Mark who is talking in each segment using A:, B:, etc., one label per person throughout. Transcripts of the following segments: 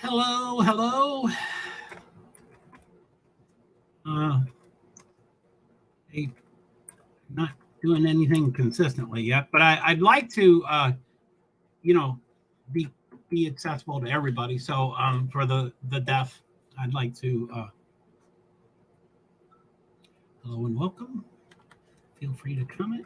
A: Hello, hello. Hey, not doing anything consistently yet, but I'd like to, you know, be be accessible to everybody. So, for the deaf, I'd like to. Hello and welcome. Feel free to comment.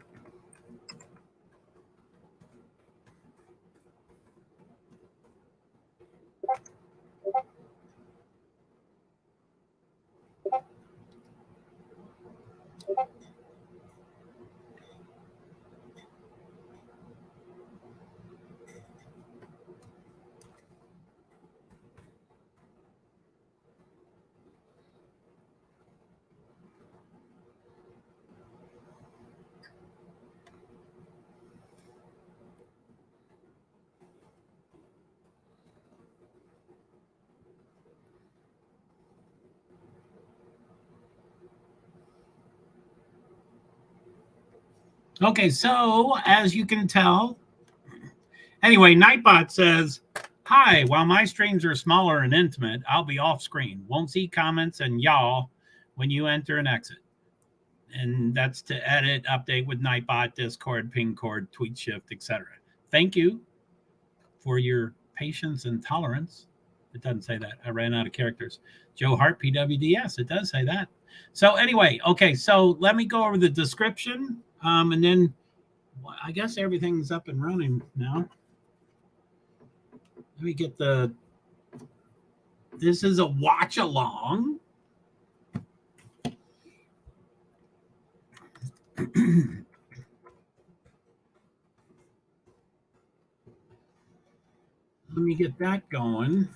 A: Okay, so as you can tell, anyway, Nightbot says, "Hi, while my streams are smaller and intimate, I'll be off screen. Won't see comments and y'all when you enter and exit." And that's to edit, update with Nightbot, Discord, Pingcord, TweetShift, etc. Thank you for your patience and tolerance. It doesn't say that. I ran out of characters. JoeHart, PwD's. It does say that. So anyway, okay, so let me go over the description, and then I guess everything's up and running now. Let me get the. This is a watch along. Let me get that going.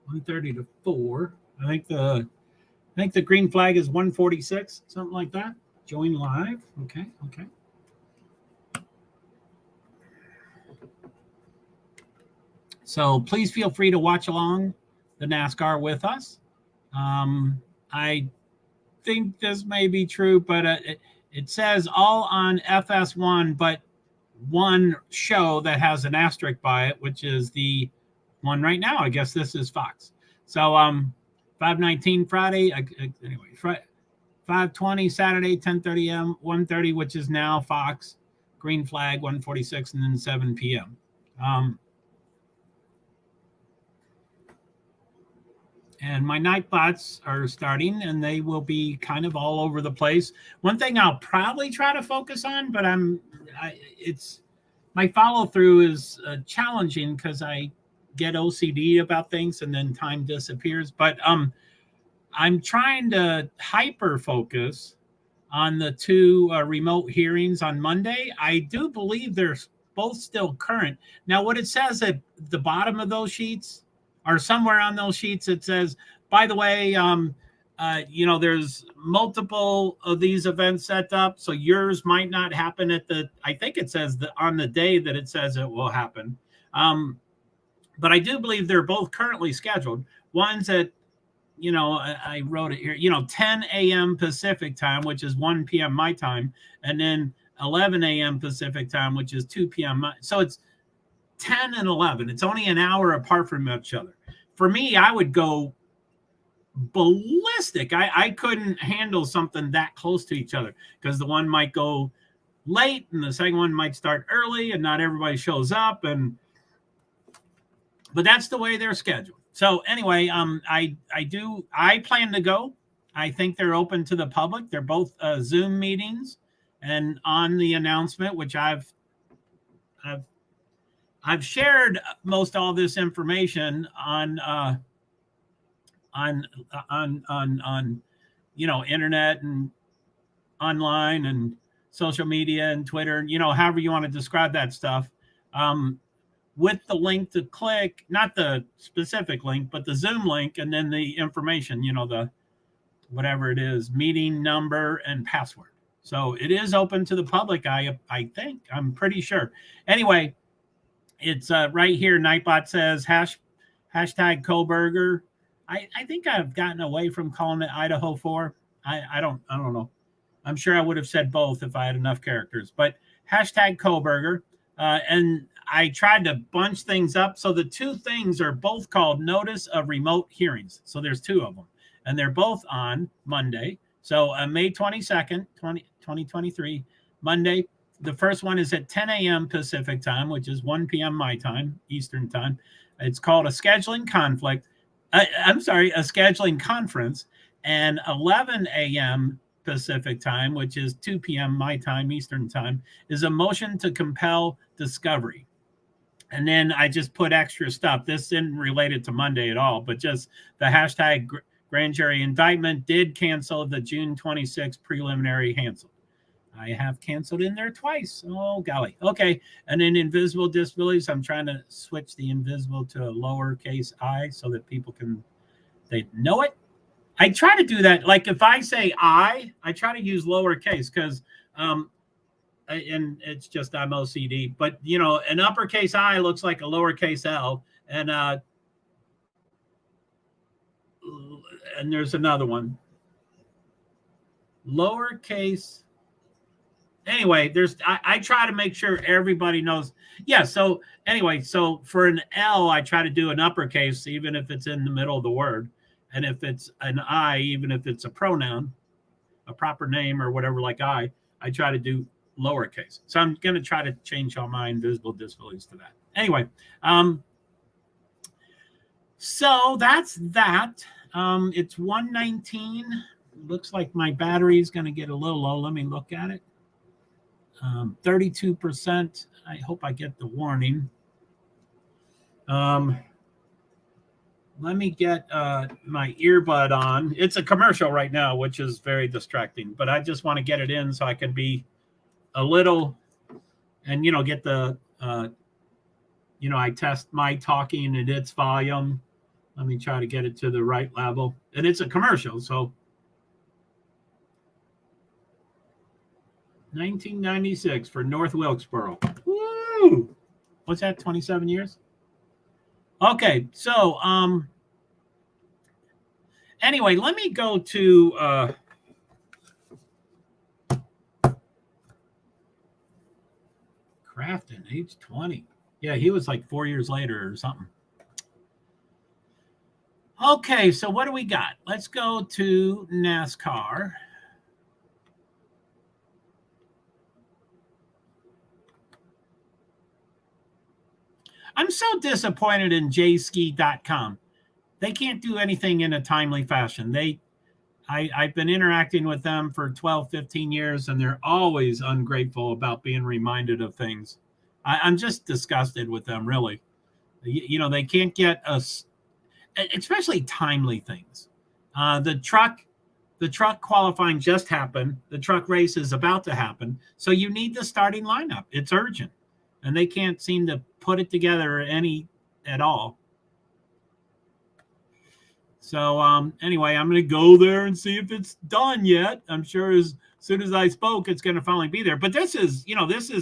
A: $1:30 to 4. I think the green flag is 1:46, something like that. Join live. Okay. So please feel free to watch along the NASCAR with us. I think this may be true, but it says all on FS1, but one show that has an asterisk by it, which is the one right now. I guess this is Fox. So 5:19 Friday. Anyway, 5:20 Saturday, 10:30 a.m., 1:30, which is now Fox. Green flag 1:46, and then 7 p.m. And my Nightbots are starting, and they will be kind of all over the place. One thing I'll probably try to focus on, but it's my follow through is challenging because I get OCD about things, and then time disappears. But I'm trying to hyper focus on the two remote hearings on Monday. I do believe they're both still current. Now, what it says at the bottom of those sheets, or somewhere on those sheets, it says, by the way, there's multiple of these events set up, so yours might not happen I think it says that on the day that it says it will happen. But I do believe they're both currently scheduled. One's at, I wrote it here, 10 a.m. Pacific time, which is 1 p.m. my time, and then 11 a.m. Pacific time, which is 2 p.m. So it's 10 and 11. It's only an hour apart from each other. For me, I would go ballistic. I couldn't handle something that close to each other because the one might go late and the second one might start early and not everybody shows up. But that's the way they're scheduled. So anyway, I plan to go. I think they're open to the public. They're both Zoom meetings, and on the announcement, which I've shared most all this information on internet and online and social media and Twitter, however you want to describe that stuff, with the link to click, not the specific link, but the Zoom link, and then the information, the whatever it is, meeting number and password. So it is open to the public. I think, I'm pretty sure. Anyway, it's right here. Nightbot says hashtag Koberger. I think I've gotten away from calling it Idaho 4. I don't know. I'm sure I would have said both if I had enough characters, but hashtag Koberger. And I tried to bunch things up. So the two things are both called notice of remote hearings. So there's two of them, and they're both on Monday. So May 22nd, 2023, Monday. The first one is at 10 a.m. Pacific time, which is 1 p.m. my time, Eastern time. It's called a scheduling conflict. I'm sorry, a scheduling conference. And 11 a.m. Pacific time, which is 2 p.m. my time, Eastern time, is a motion to compel discovery. And then I just put extra stuff. This isn't related to Monday at all, but just the hashtag grand jury indictment did cancel the June 26 preliminary cancel. I have canceled in there twice. Oh, golly. Okay. And then invisible disabilities, I'm trying to switch the invisible to a lowercase I so that people they know it. I try to do that. Like if I say I try to use lowercase because, and it's just I'm OCD. But an uppercase I looks like a lowercase L, and there's another one, lowercase. Anyway, I try to make sure everybody knows. Yeah. So anyway, so for an L, I try to do an uppercase, even if it's in the middle of the word. And if it's an I, even if it's a pronoun, a proper name or whatever, like I try to do lowercase. So I'm going to try to change all my invisible disabilities to that. Anyway, so that's that. It's 1:19. Looks like my battery is going to get a little low. Let me look at it. 32%. I hope I get the warning. Let me get my earbud on. It's a commercial right now, which is very distracting, but I just want to get it in so I can be a little and, get the, I test my talking at its volume. Let me try to get it to the right level. And it's a commercial, so 1996 for North Wilkesboro. Woo! What's that, 27 years? Okay, so anyway, let me go to Crafton, age 20. Yeah, he was like 4 years later or something. Okay, so what do we got? Let's go to NASCAR. I'm so disappointed in jski.com. They can't do anything in a timely fashion. I've been interacting with them for 12, 15 years, and they're always ungrateful about being reminded of things. I'm just disgusted with them, really. They can't get us, especially timely things. The truck qualifying just happened. The truck race is about to happen. So you need the starting lineup. It's urgent. And they can't seem to put it together at all. So anyway, I'm going to go there and see if it's done yet. I'm sure as soon as I spoke, it's going to finally be there. But this is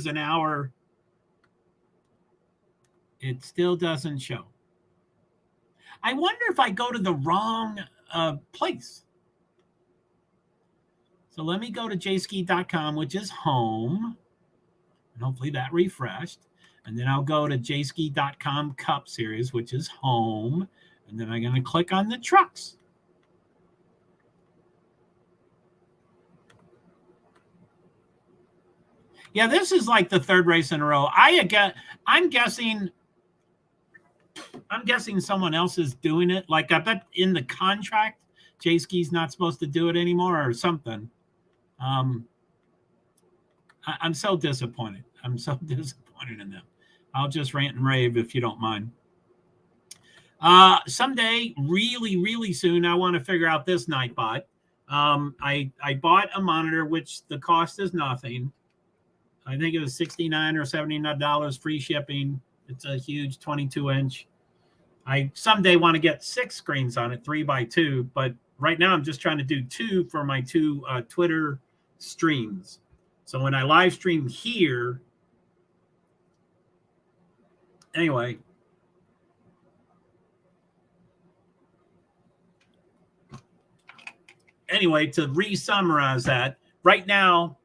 A: an hour. It still doesn't show. I wonder if I go to the wrong place. So let me go to jski.com, which is home. And hopefully that refreshed. And then I'll go to jski.com Cup Series, which is home. And then I'm going to click on the trucks. Yeah, this is like the third race in a row. I'm guessing someone else is doing it. Like I bet in the contract, J-Ski's not supposed to do it anymore or something. I'm so disappointed. I'm so disappointed in them. I'll just rant and rave if you don't mind. Someday, really, really soon, I want to figure out this Nightbot. I bought a monitor, which the cost is nothing. I think it was $69 or $79 free shipping. It's a huge 22-inch. I someday want to get 6 screens on it, 3x2, but right now I'm just trying to do 2 for my 2 Twitter streams. So when I live stream here, anyway. anyway, to re-summarize that, right now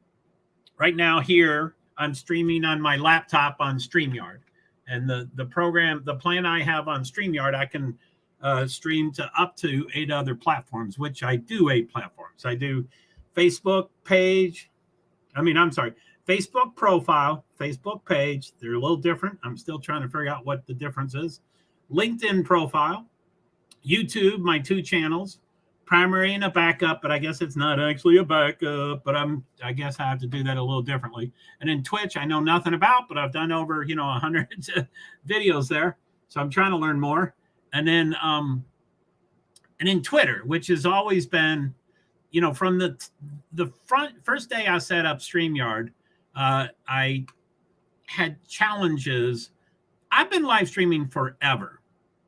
A: here, I'm streaming on my laptop on StreamYard. And the plan I have on StreamYard, I can stream to up to 8 other platforms, which I do 8 platforms. I do Facebook page. Facebook profile, Facebook page. They're a little different. I'm still trying to figure out what the difference is. LinkedIn profile, YouTube, my 2 channels, primary and a backup, but I guess it's not actually a backup, but I guess I have to do that a little differently. And then Twitch, I know nothing about, but I've done over, 100 videos there. So I'm trying to learn more. And then Twitter, which has always been, from the first day I set up StreamYard, I had challenges. I've been live streaming forever,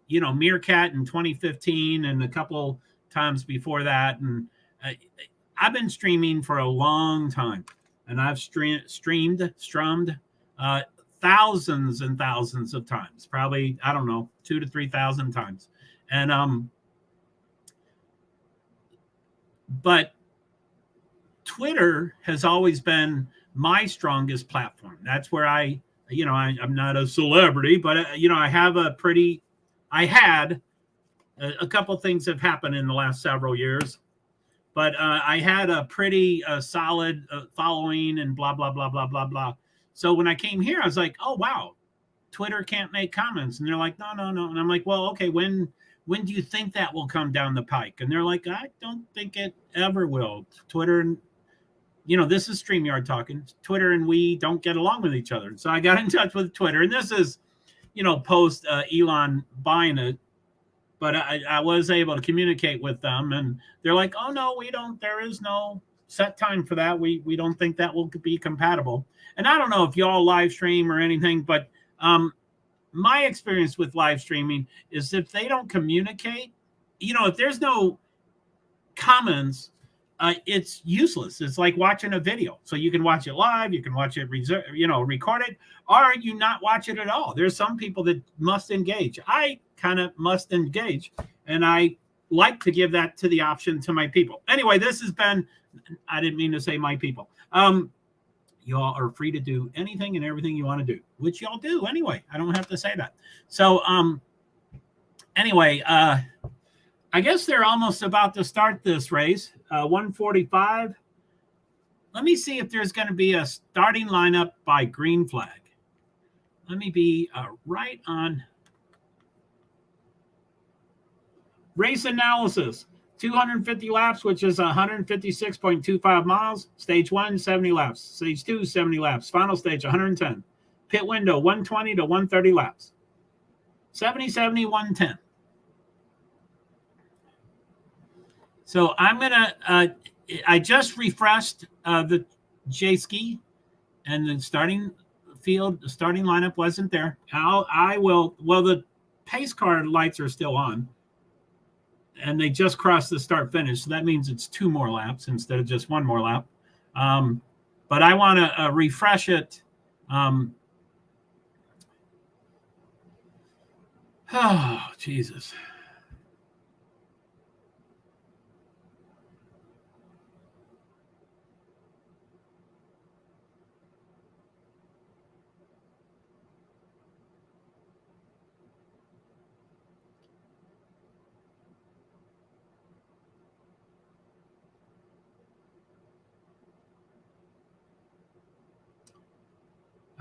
A: Meerkat in 2015 and a couple times before that. And I've been streaming for a long time, and I've strummed thousands and thousands of times, probably, I don't know, 2,000 to 3,000 times. And, but Twitter has always been my strongest platform. That's where I'm not a celebrity, but I had a couple things have happened in the last several years, but I had a pretty solid following and blah, blah, blah, blah, blah, blah. So when I came here, I was like, oh, wow, Twitter can't make comments. And they're like, no. And I'm like, well, okay, when do you think that will come down the pike? And they're like, I don't think it ever will. Twitter, and this is StreamYard talking. Twitter and we don't get along with each other. So I got in touch with Twitter, and this is, post Elon buying it. But I was able to communicate with them, and they're like, oh, no, we don't. There is no set time for that. We don't think that will be compatible. And I don't know if y'all live stream or anything, but my experience with live streaming is if they don't communicate, if there's no comments, it's useless. It's like watching a video. So you can watch it live, you can watch it, record it, or you not watch it at all. There's some people that must engage. I kind of must engage, and I like to give that to the option to my people. Anyway, this has been, I didn't mean to say my people. Y'all are free to do anything and everything you want to do, which y'all do anyway. I don't have to say that. So anyway, I guess they're almost about to start this race. 145. Let me see if there's going to be a starting lineup by green flag. Let me be right on. Race analysis. 250 laps, which is 156.25 miles. Stage 1, 70 laps. Stage 2, 70 laps. Final stage, 110. Pit window, 120 to 130 laps. 70, 70, 110. So I'm going to, I just refreshed the J-Ski, and the starting lineup wasn't there. The pace car lights are still on, and they just crossed the start finish. So that means it's 2 more laps instead of just 1 more lap. But I want to refresh it. Oh, Jesus.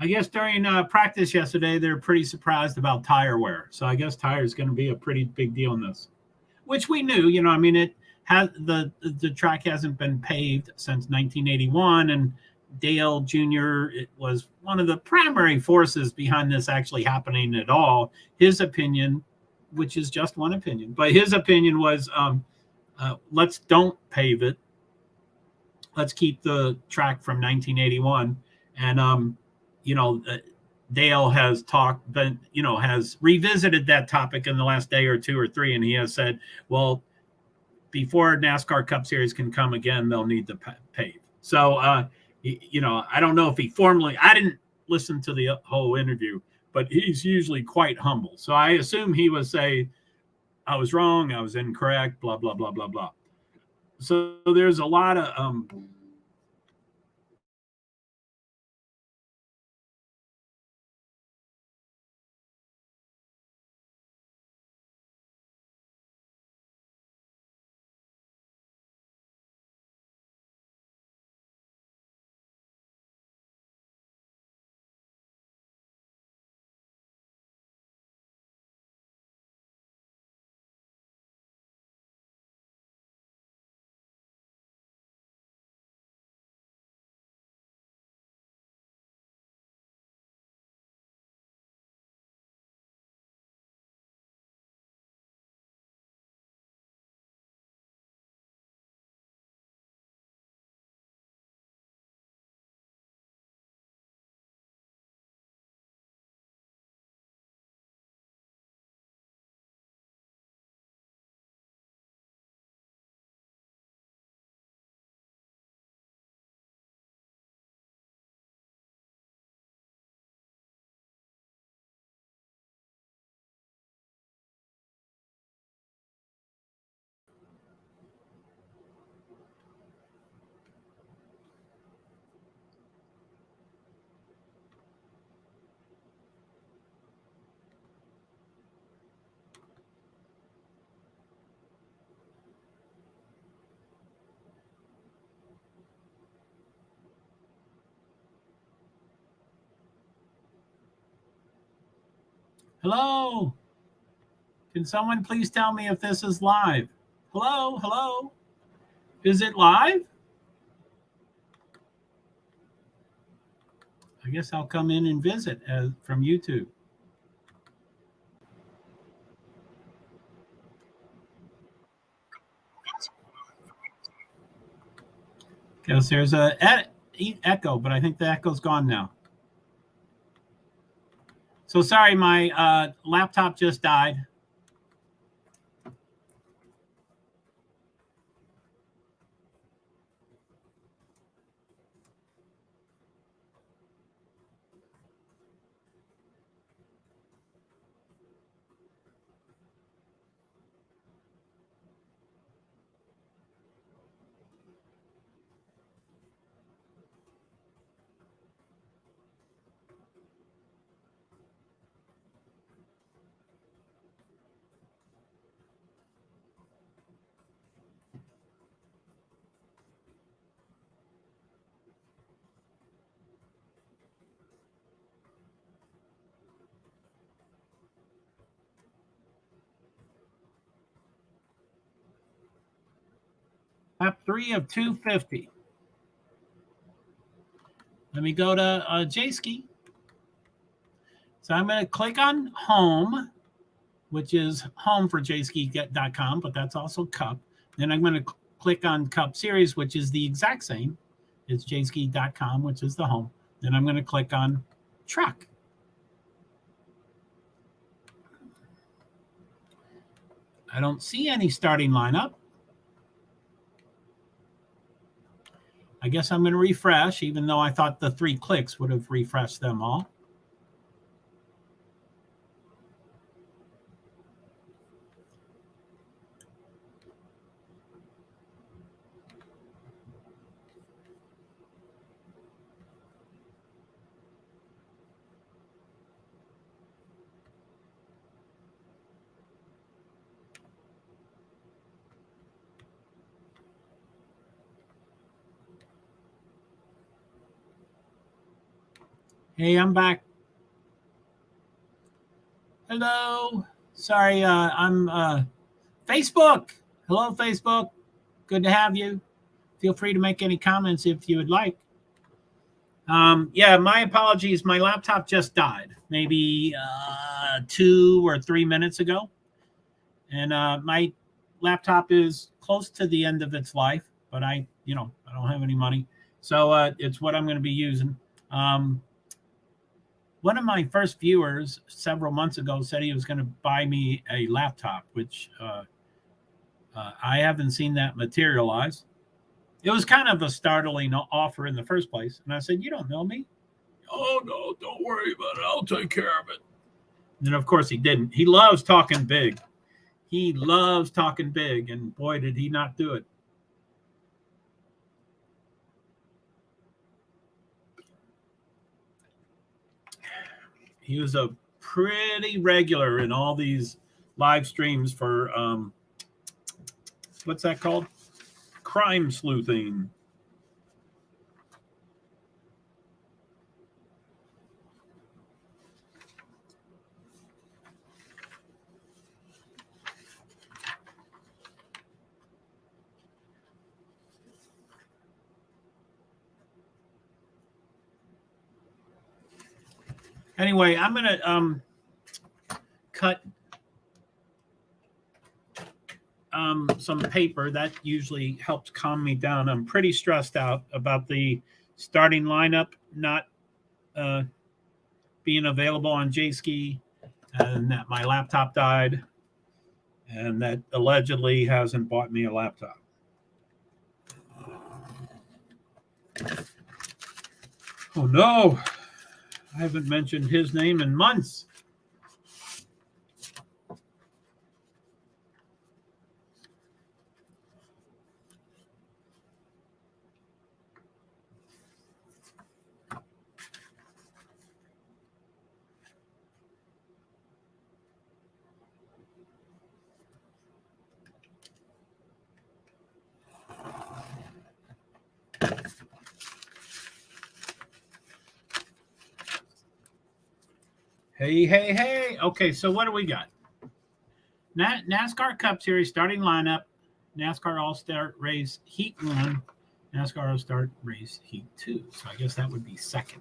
A: I guess during practice yesterday, they're pretty surprised about tire wear. So I guess tire is going to be a pretty big deal in this, which we knew. It has the track hasn't been paved since 1981, and Dale Jr. It was one of the primary forces behind this actually happening at all. His opinion, which is just one opinion, but his opinion was, let's don't pave it. Let's keep the track from 1981, and Dale has has revisited that topic in the last day or 2 or 3, and he has said, well, before NASCAR Cup Series can come again, they'll need to pave. So, I don't know if he formally, I didn't listen to the whole interview, but he's usually quite humble. So I assume he would say, I was wrong, I was incorrect, blah, blah, blah, blah, blah. So there's a lot of hello. Can someone please tell me if this is live? Hello, hello. Is it live? I guess I'll come in and visit from YouTube. Because there's a echo, but I think the echo's gone now. So sorry, my laptop just died. Lap 3 of 250. Let me go to JSki. So I'm going to click on home, which is home for jski.com, but that's also Cup. Then I'm going to click on Cup Series, which is the exact same. It's jski.com, which is the home. Then I'm going to click on truck. I don't see any starting lineup. I guess I'm going to refresh, even though I thought the 3 clicks would have refreshed them all. Hey, I'm back. Hello. Sorry, I'm Facebook. Hello, Facebook. Good to have you. Feel free to make any comments if you would like. Yeah, my apologies. My laptop just died maybe 2 or 3 minutes ago. And my laptop is close to the end of its life, but I don't have any money. So it's what I'm going to be using. One of my first viewers several months ago said he was going to buy me a laptop, which I haven't seen that materialize. It was kind of a startling offer in the first place. And I said, you don't know me? Oh, no, don't worry about it. I'll take care of it. And of course he didn't. He loves talking big. He loves talking big. And boy, did he not do it. He was a pretty regular in all these live streams for what's that called? Crime sleuthing. Anyway, I'm gonna cut some paper. That usually helps calm me down. I'm pretty stressed out about the starting lineup not being available on JSki, and that my laptop died, and that allegedly hasn't bought me a laptop. Oh no, I haven't mentioned his name in months. Hey. Okay, so what do we got? NASCAR Cup Series starting lineup. NASCAR All-Star Race Heat 1. NASCAR All-Star Race Heat 2. So I guess that would be second.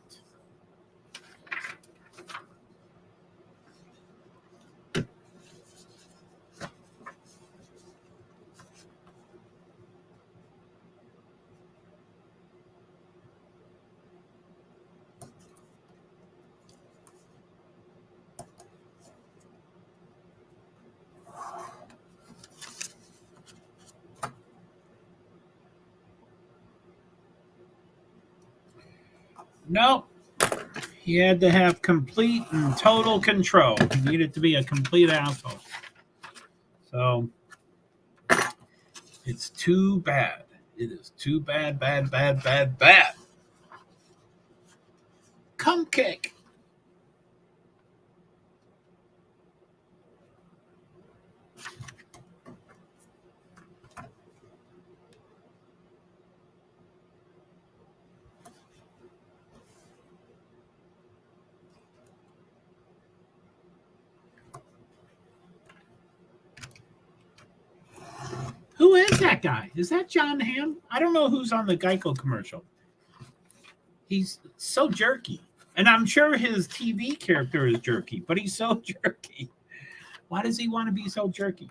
A: Nope. He had to have complete and total control. He needed to be a complete asshole. So it's too bad. It is too bad. Come kick. Who is that guy? Is that John Hamm? I don't know who's on the Geico commercial. He's so jerky. And I'm sure his TV character is jerky, but he's so jerky. Why does he want to be so jerky?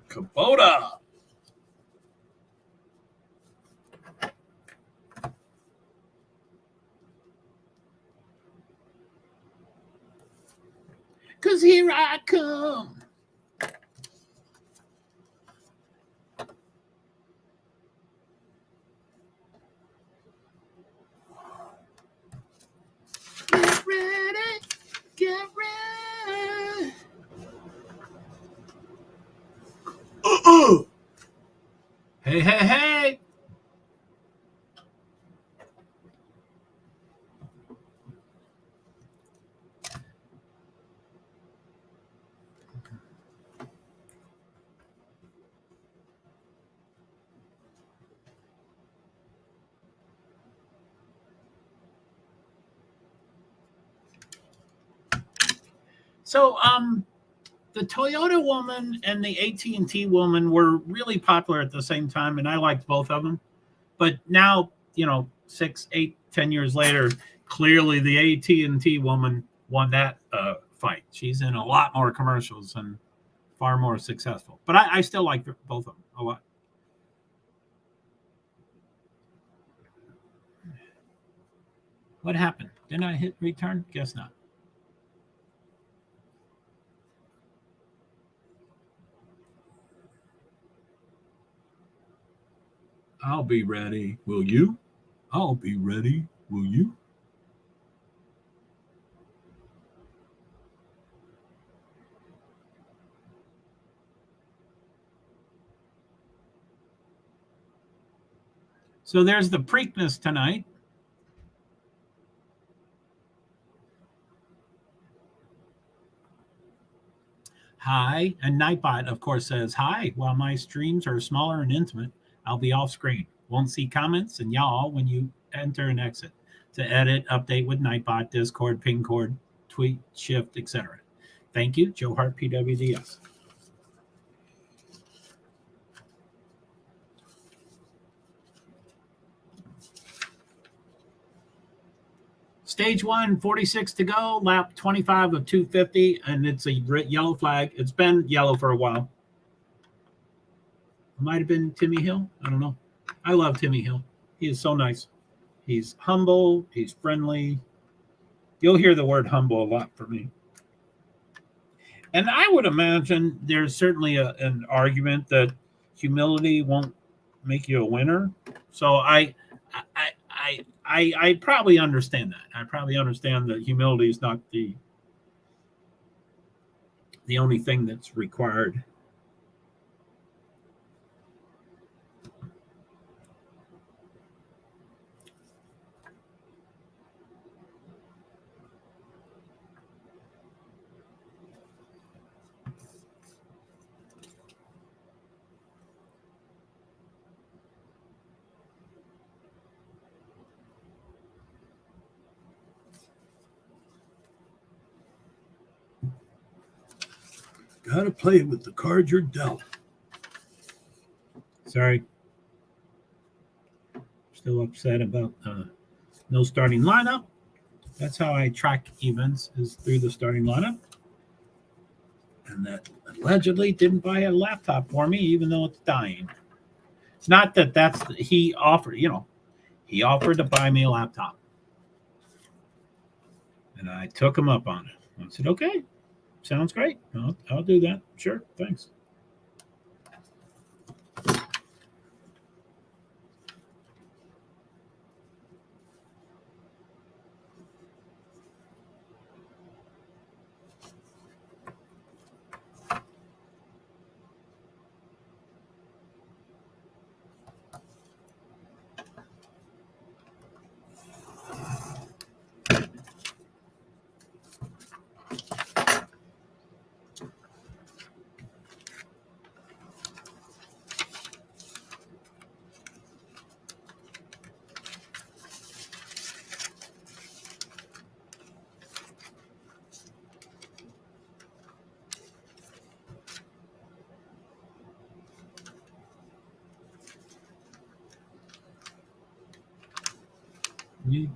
A: Kubota. Cause here I come. Get ready. Hey. So, the Toyota woman and the AT&T woman were really popular at the same time, and I liked both of them. But now, 6, 8, 10 years later, clearly the AT&T woman won that fight. She's in a lot more commercials and far more successful. But I still like both of them a lot. What happened? Didn't I hit return? Guess not. I'll be ready. Will you? I'll be ready. Will you? So there's the Preakness tonight. Hi. And Nightbot, of course, says, hi. While my streams are smaller and intimate, I'll be off screen. Won't see comments and y'all when you enter and exit. To edit, update with Nightbot, Discord, ping cord, tweet, shift, etc. Thank you, JoeHart, PwD's. Stage 1, 46 to go, lap 25 of 250, and it's a yellow flag. It's been yellow for a while. It might have been Timmy Hill. I don't know. I love Timmy Hill. He is so nice. He's humble. He's friendly. You'll hear the word humble a lot from me. And I would imagine there's certainly an argument that humility won't make you a winner. So I probably understand that. I probably understand that humility is not the only thing that's required. Gotta play with the cards you're dealt. Sorry. Still upset about no starting lineup. That's how I track events, is through the starting lineup. And that allegedly didn't buy a laptop for me, even though it's dying. It's not that he offered, he offered to buy me a laptop. And I took him up on it. I said, okay. Sounds great. I'll do that. Sure. Thanks.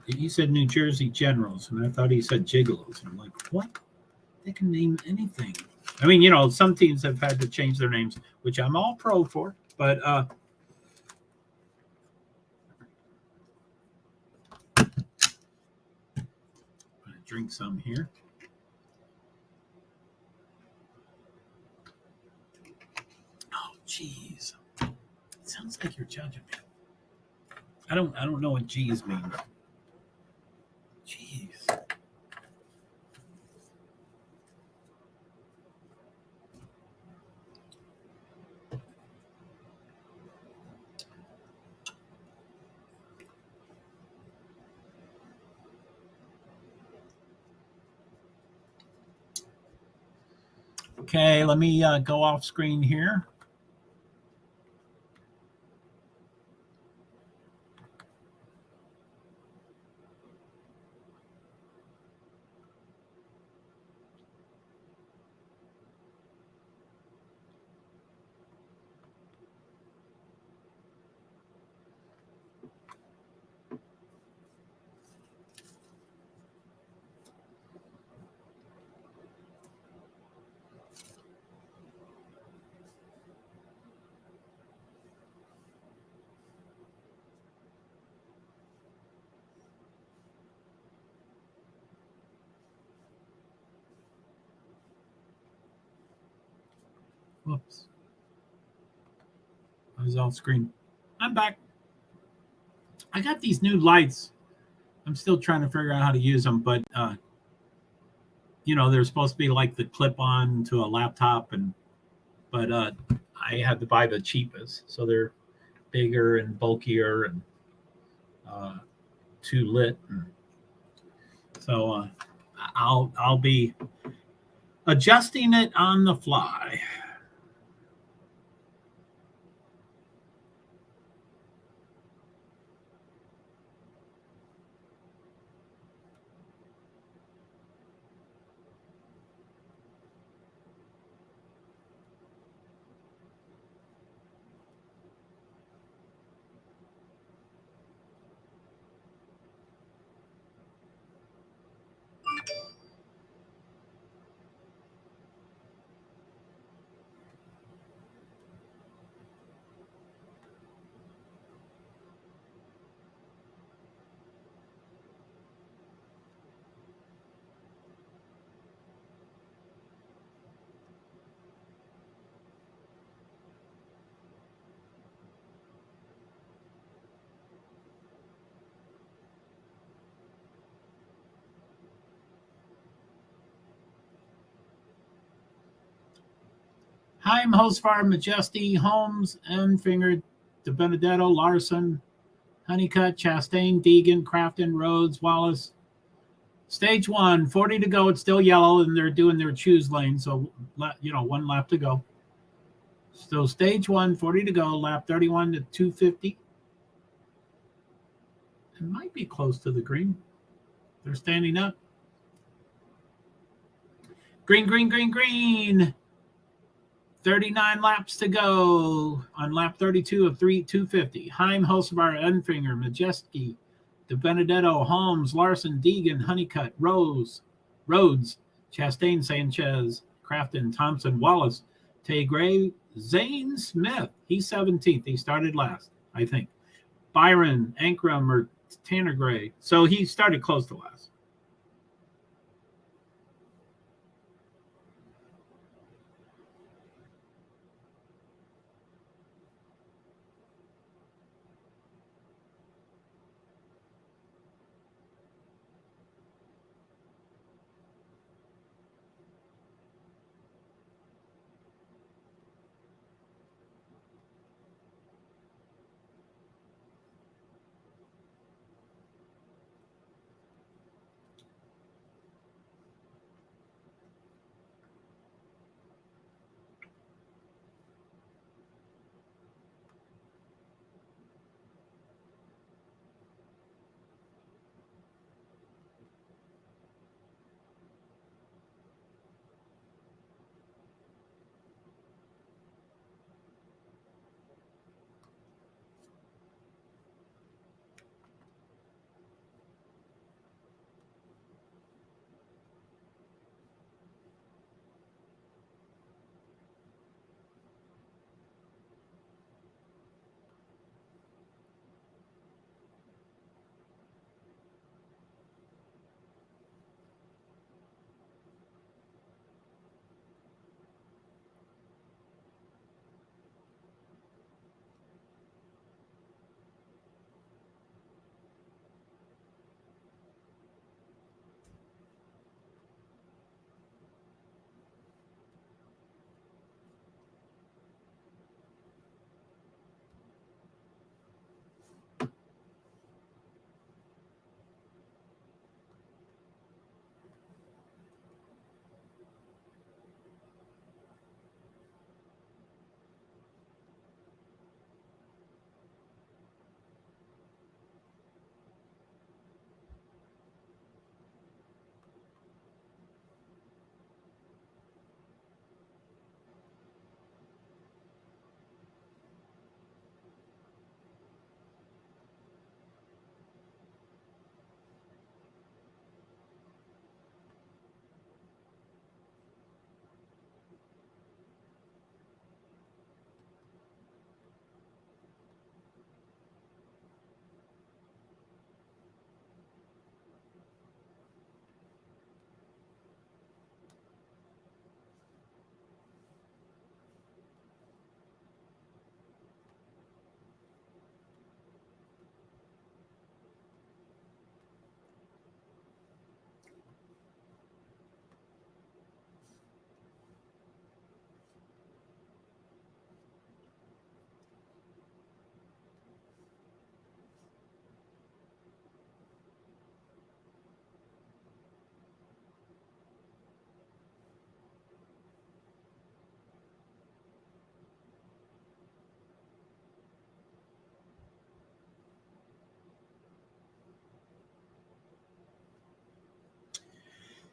A: He said New Jersey Generals, and I thought he said Gigolos. And I'm like, what? They can name anything. I mean, some teams have had to change their names, which I'm all pro for, but I'm gonna drink some here. Oh, geez. It sounds like you're judging me. I don't know what G's mean. Jeez. Okay, let me go off screen here. Whoops. I was off screen. I'm back. I got these new lights. I'm still trying to figure out how to use them, but they're supposed to be like the clip-on to a laptop, but I had to buy the cheapest, so they're bigger and bulkier, and too lit. So I'll be adjusting it on the fly. Heim, Hosfar, Majesty, Holmes, Enfinger, De Benedetto, Larson, Honeycutt, Chastain, Deegan, Crafton, Rhodes, Wallace. Stage 1, 40 to go. It's still yellow, and they're doing their choose lane. So, one lap to go. So stage 1, 40 to go. Lap 31 to 250. It might be close to the green. They're standing up. Green, green, green, green. 39 laps to go on lap 32 of 250. Heim, Hosevar, Enfinger, Majeski, De Benedetto, Holmes, Larson, Deegan, Honeycutt, Rhodes, Chastain, Sanchez, Crafton, Thompson, Wallace, Tegray, Zane Smith. He's 17th. He started last, I think. Byron, Ankrum, or Tanner Gray. So he started close to last.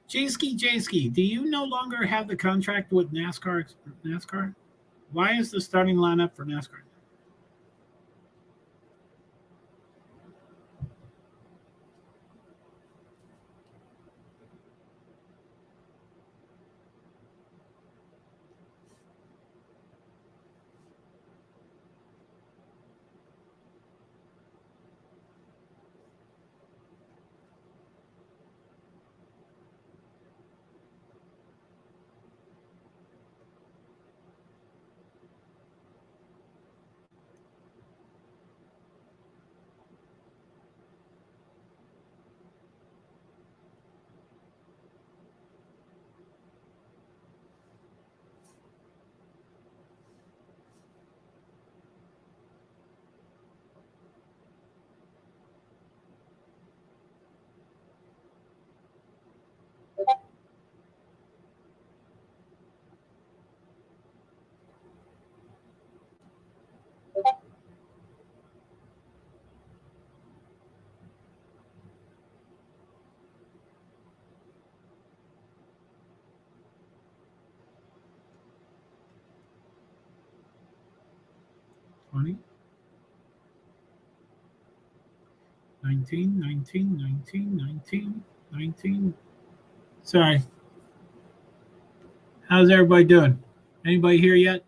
A: J-Ski, do you no longer have the contract with NASCAR? Why is the starting lineup for NASCAR? Twenty, 19, 19, 19, 19, 19. Sorry. How's everybody doing? Anybody here yet?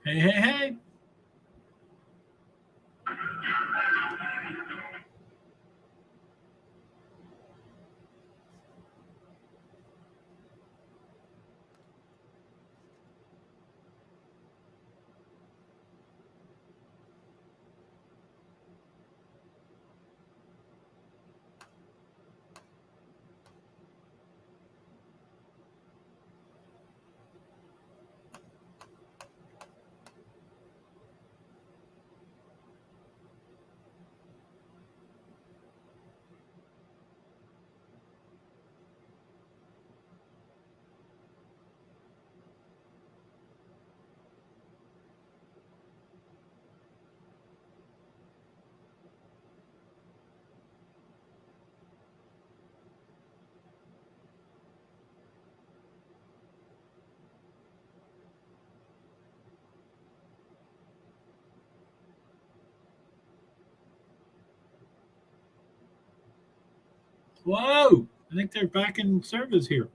A: Hey, hey, hey. Whoa. I think they're back in service here.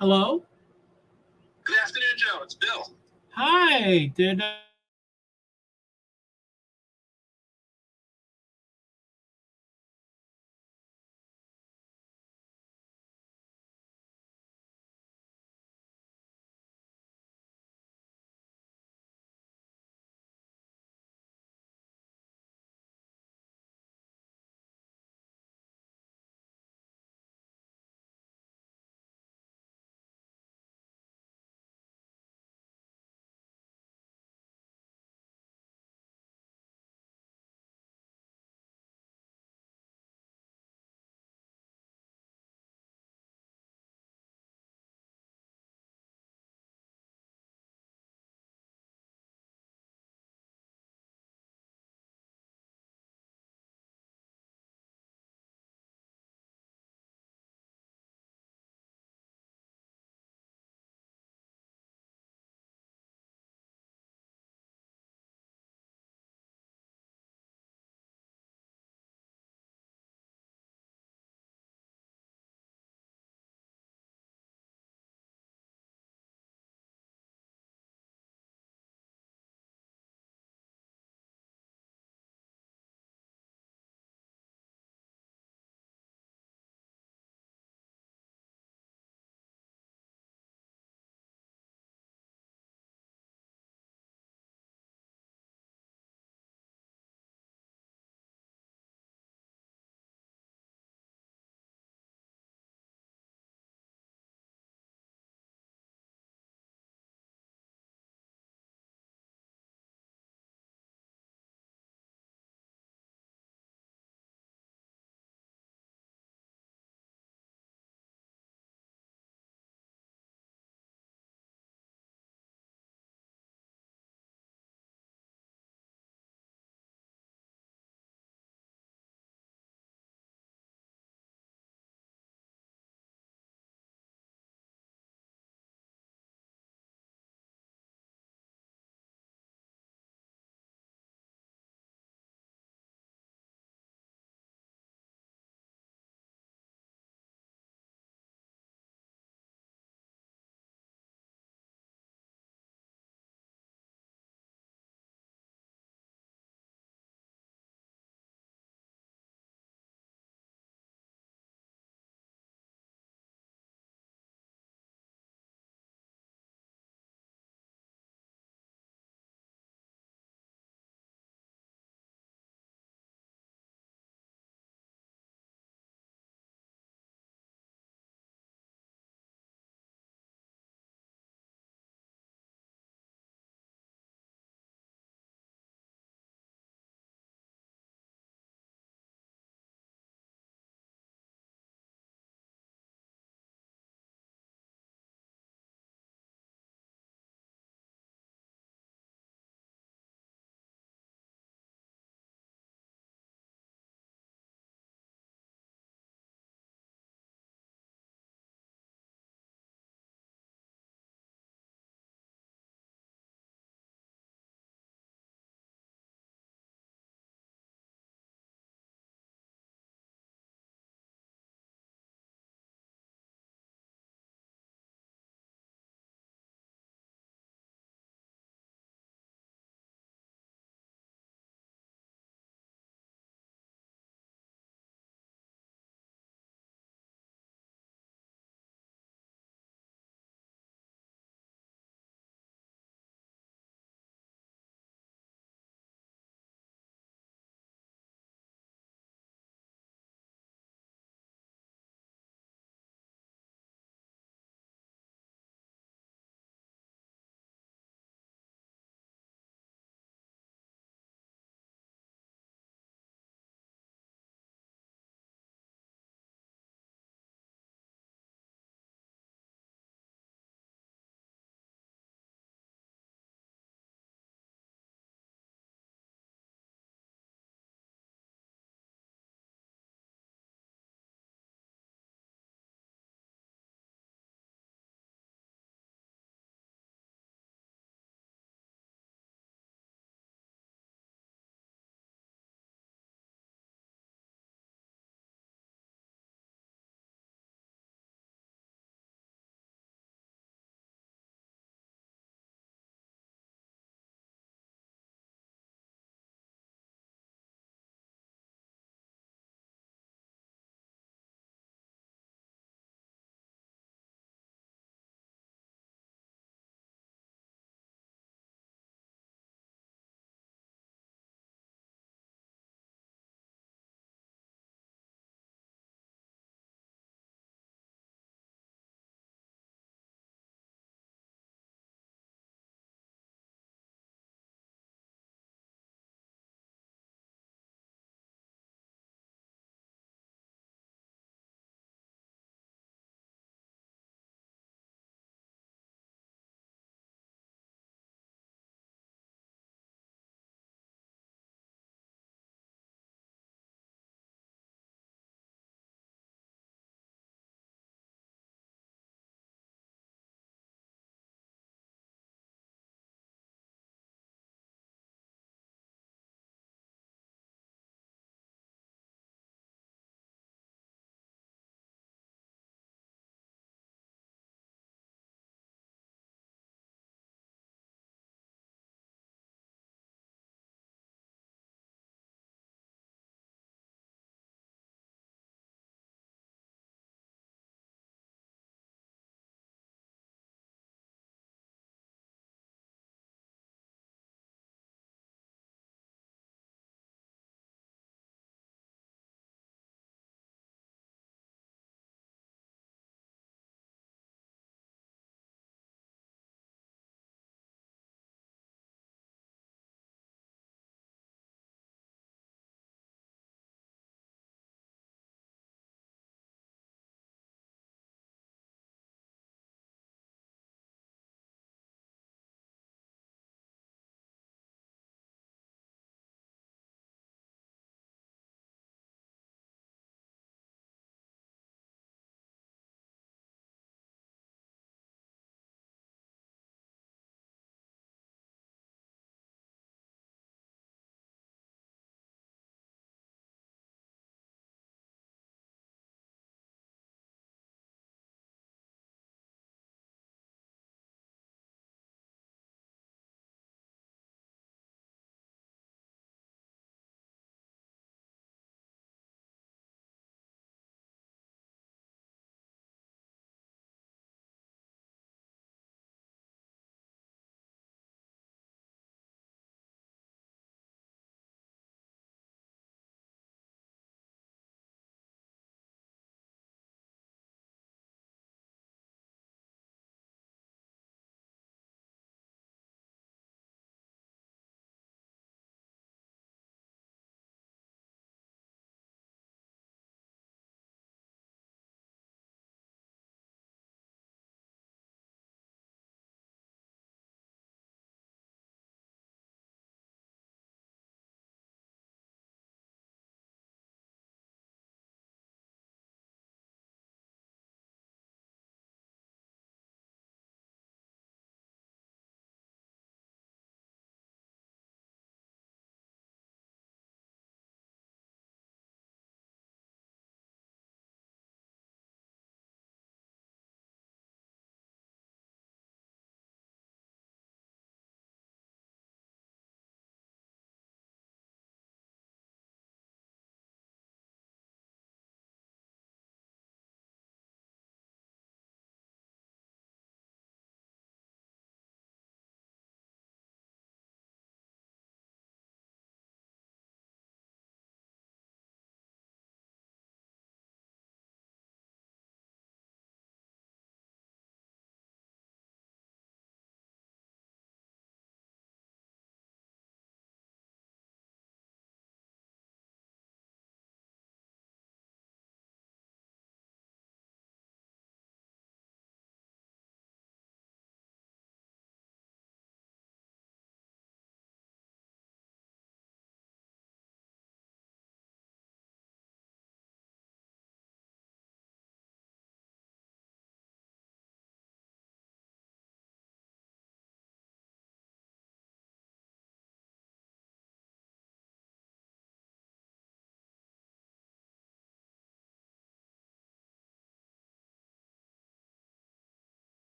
A: Hello?
B: Good afternoon, Joe.
A: Hi, did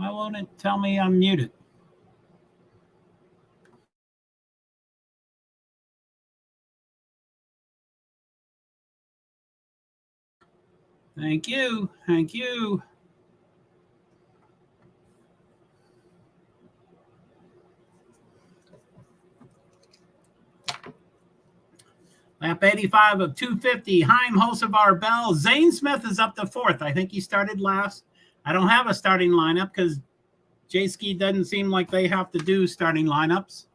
A: Why won't it tell me I'm muted? Thank you. Thank you. Lap 85 of 250. Heim Hosevar Bell. Zane Smith is up to fourth. I think he started last. I don't have a starting lineup because J-Ski doesn't seem like they have to do starting lineups.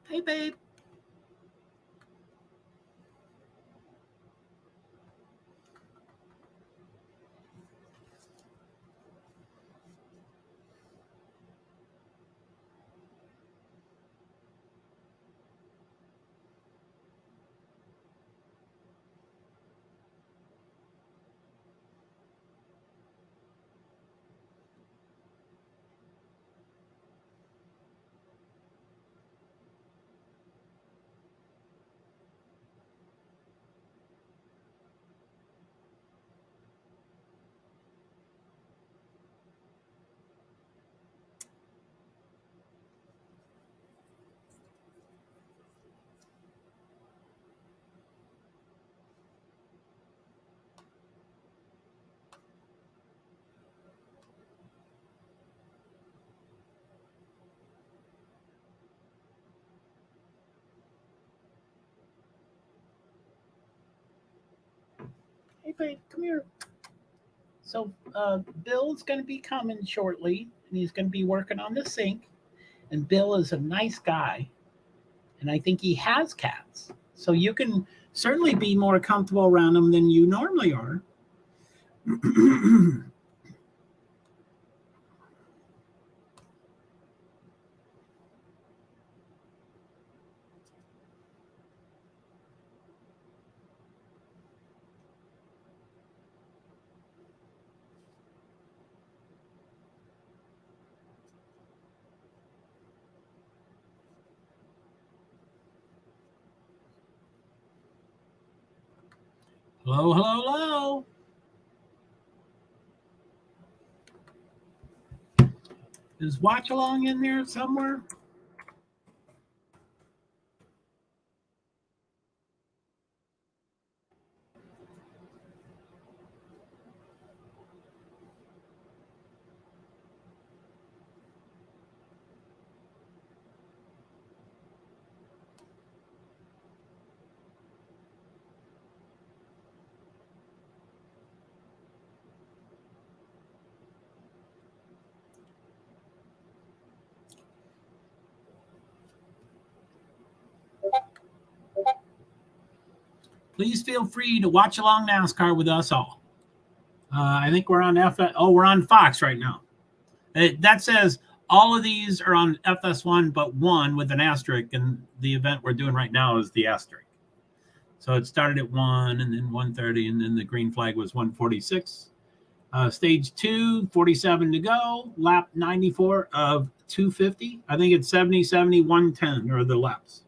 A: Hey, babe. Hey, babe, come here. So Bill's going to be coming shortly, and he's going to be working on the sink. And Bill is a nice guy, and I think he has cats. So you can certainly be more comfortable around him than you normally are. Hello, hello, hello. Is Watch Along in there somewhere? Please feel free to watch along NASCAR with us all. I think we're on we're on Fox right now. That says all of these are on FS1, but one with an asterisk, and the event we're doing right now is the asterisk. So it started at 1, and then 1:30, and then the green flag was 1:46. Stage 2, 47 to go. Lap 94 of 250. I think it's 70, 70, 110 are the laps.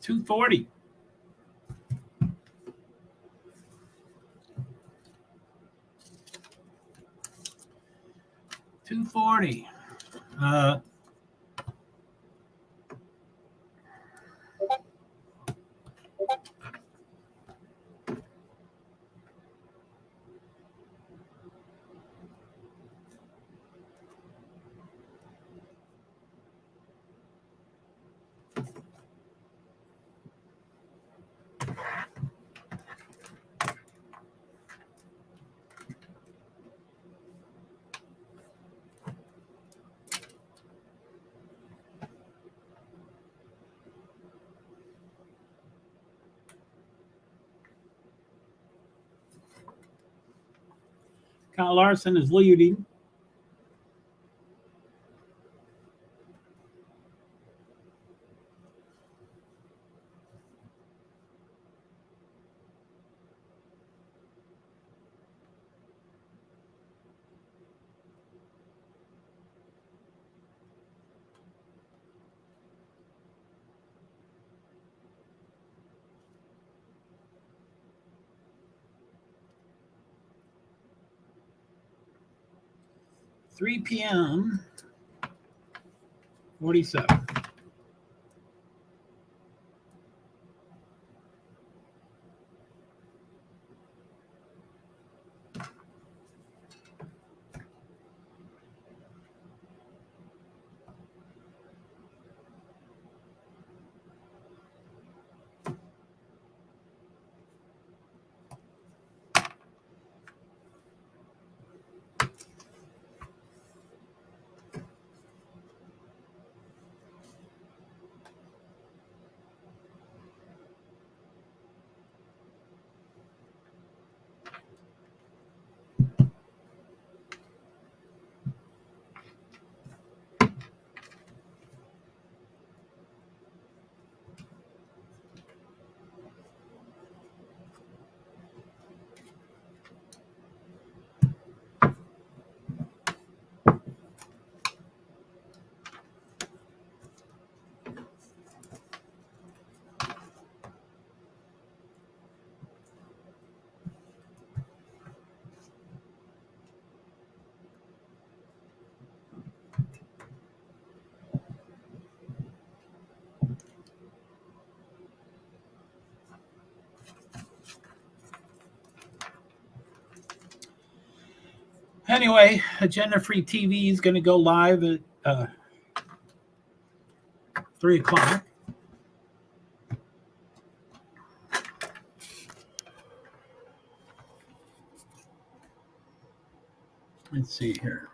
A: 240. $240. 'Kyle Larson is leading. Three p.m. 47. Anyway, Agenda Free TV is going to go live at 3 o'clock. Let's see here.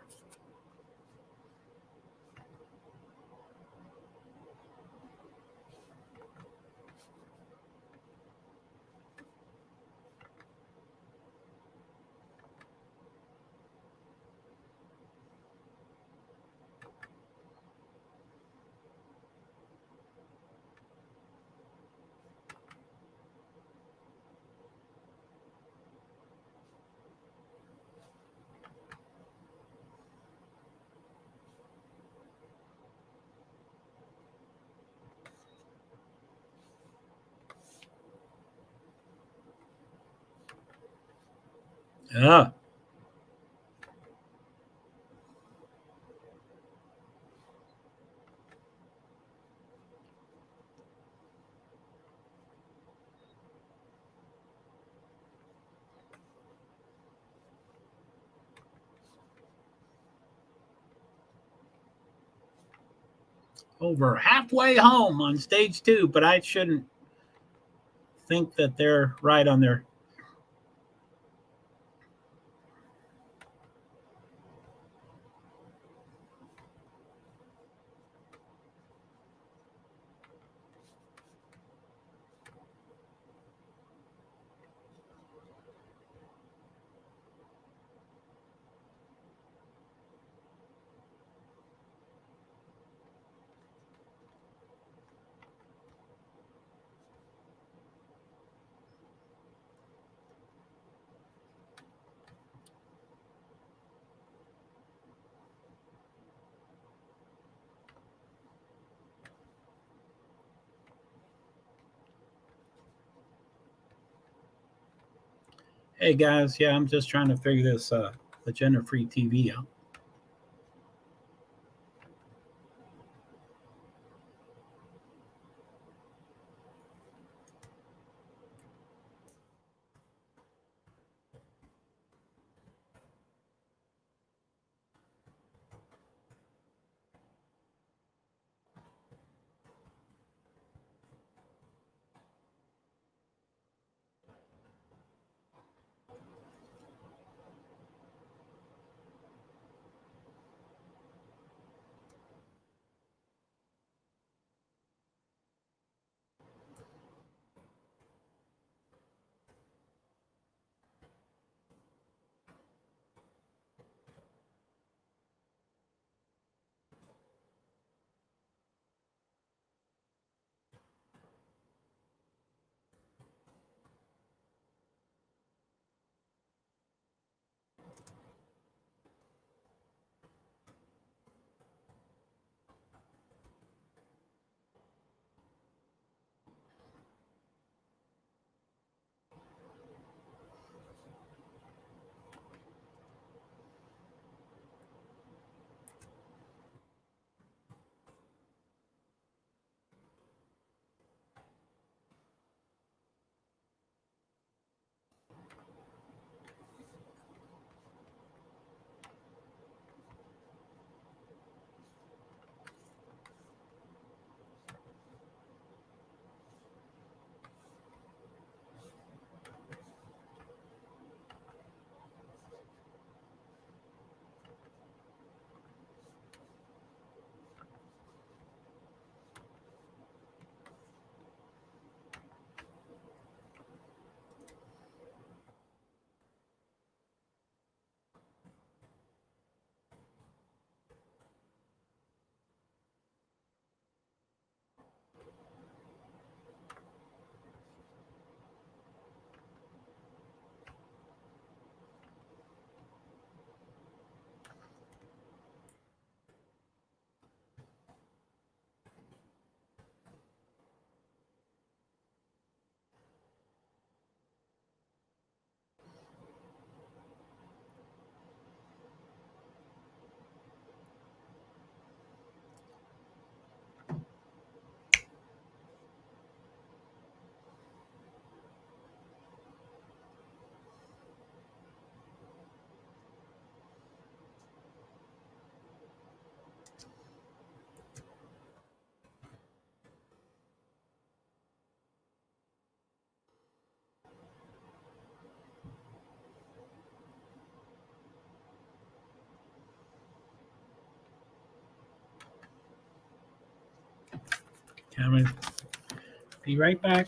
A: Yeah. over halfway home on stage 2, but I shouldn't think that they're right on their. Hey guys, yeah, I'm just trying to figure this agenda-free TV out. Cameron, be right back.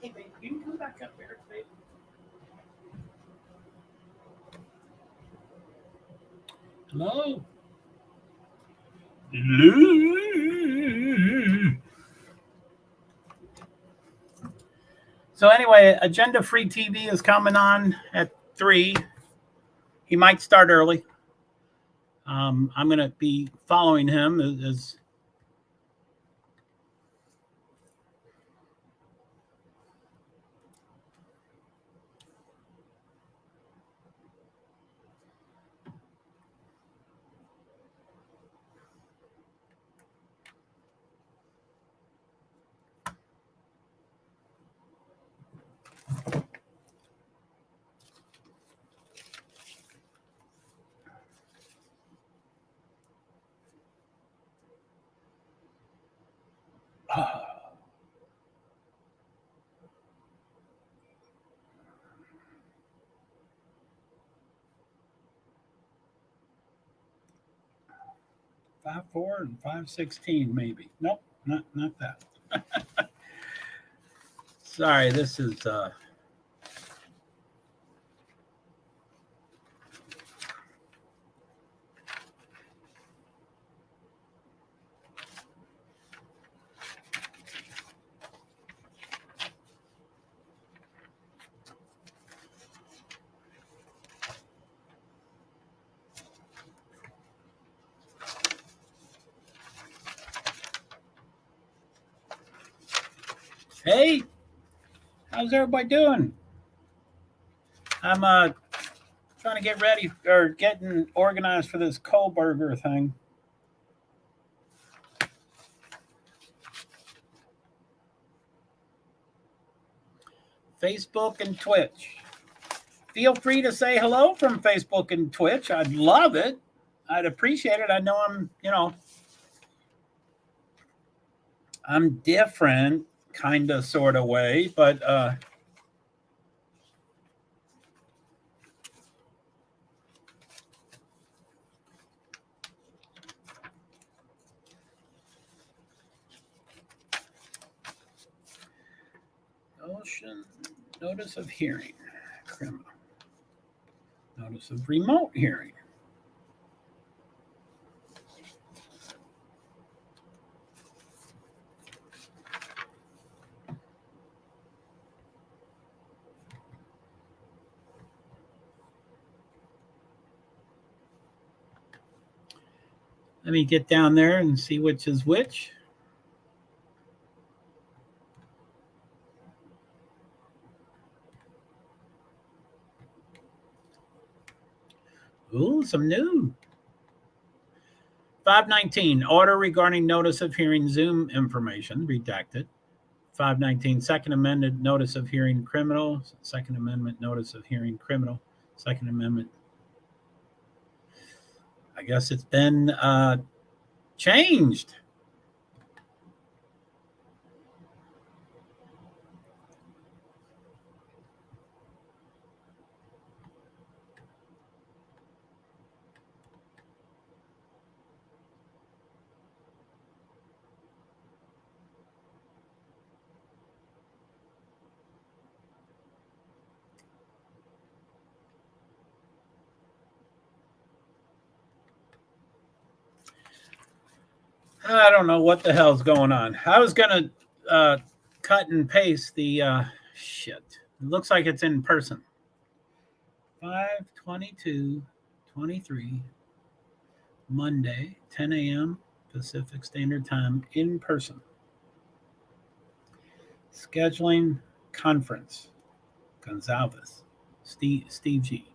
A: Hey, babe, you can come back up here, babe. Hello. Hello. So anyway, Agenda Free TV is coming on at 3. He might start early. I'm going to be following him as oh, 5'4" and 5'16", maybe. Nope, not that. Sorry, this is 'Hey, how's everybody doing? I'm trying to get ready or getting organized for this Kohlberger thing. Facebook and Twitch. Feel free to say hello from Facebook and Twitch. I'd love it. I'd appreciate it. I know I'm different kind of sort of way, but Ocean notice of hearing, criminal. Notice of remote hearing. Let me get down there and see which is which. Ooh, some new. 519, order regarding notice of hearing Zoom information, redacted. 519, Second Amendment notice of hearing criminal. Second Amendment notice of hearing criminal. Second Amendment. I guess it's been changed. I don't know what the hell's going on. I was going to cut and paste the shit. It looks like it's in person. 5/22/23, Monday, 10 a.m. Pacific Standard Time, in person. Scheduling conference. Gonzalez. Steve G.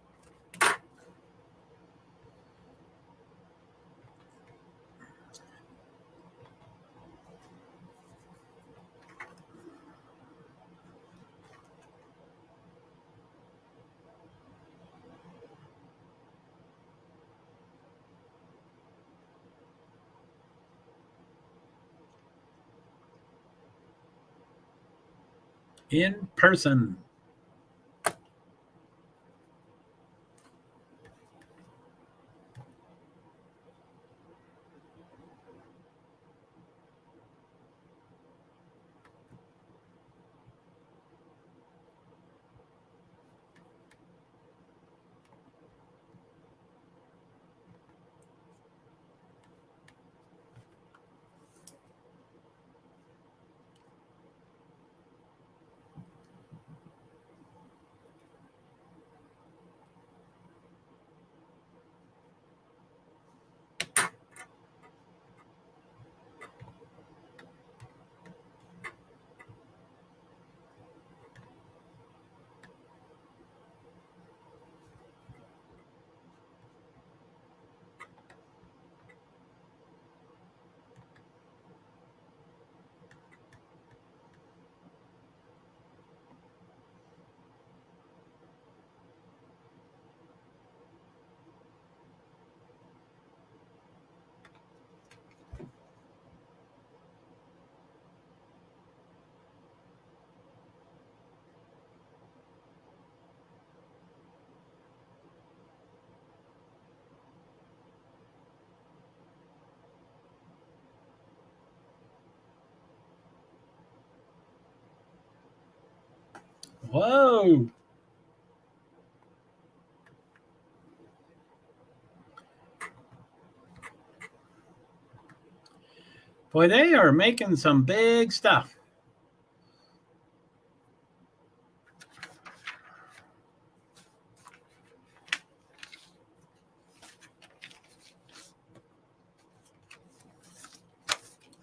A: In person. Whoa. Boy, they are making some big stuff.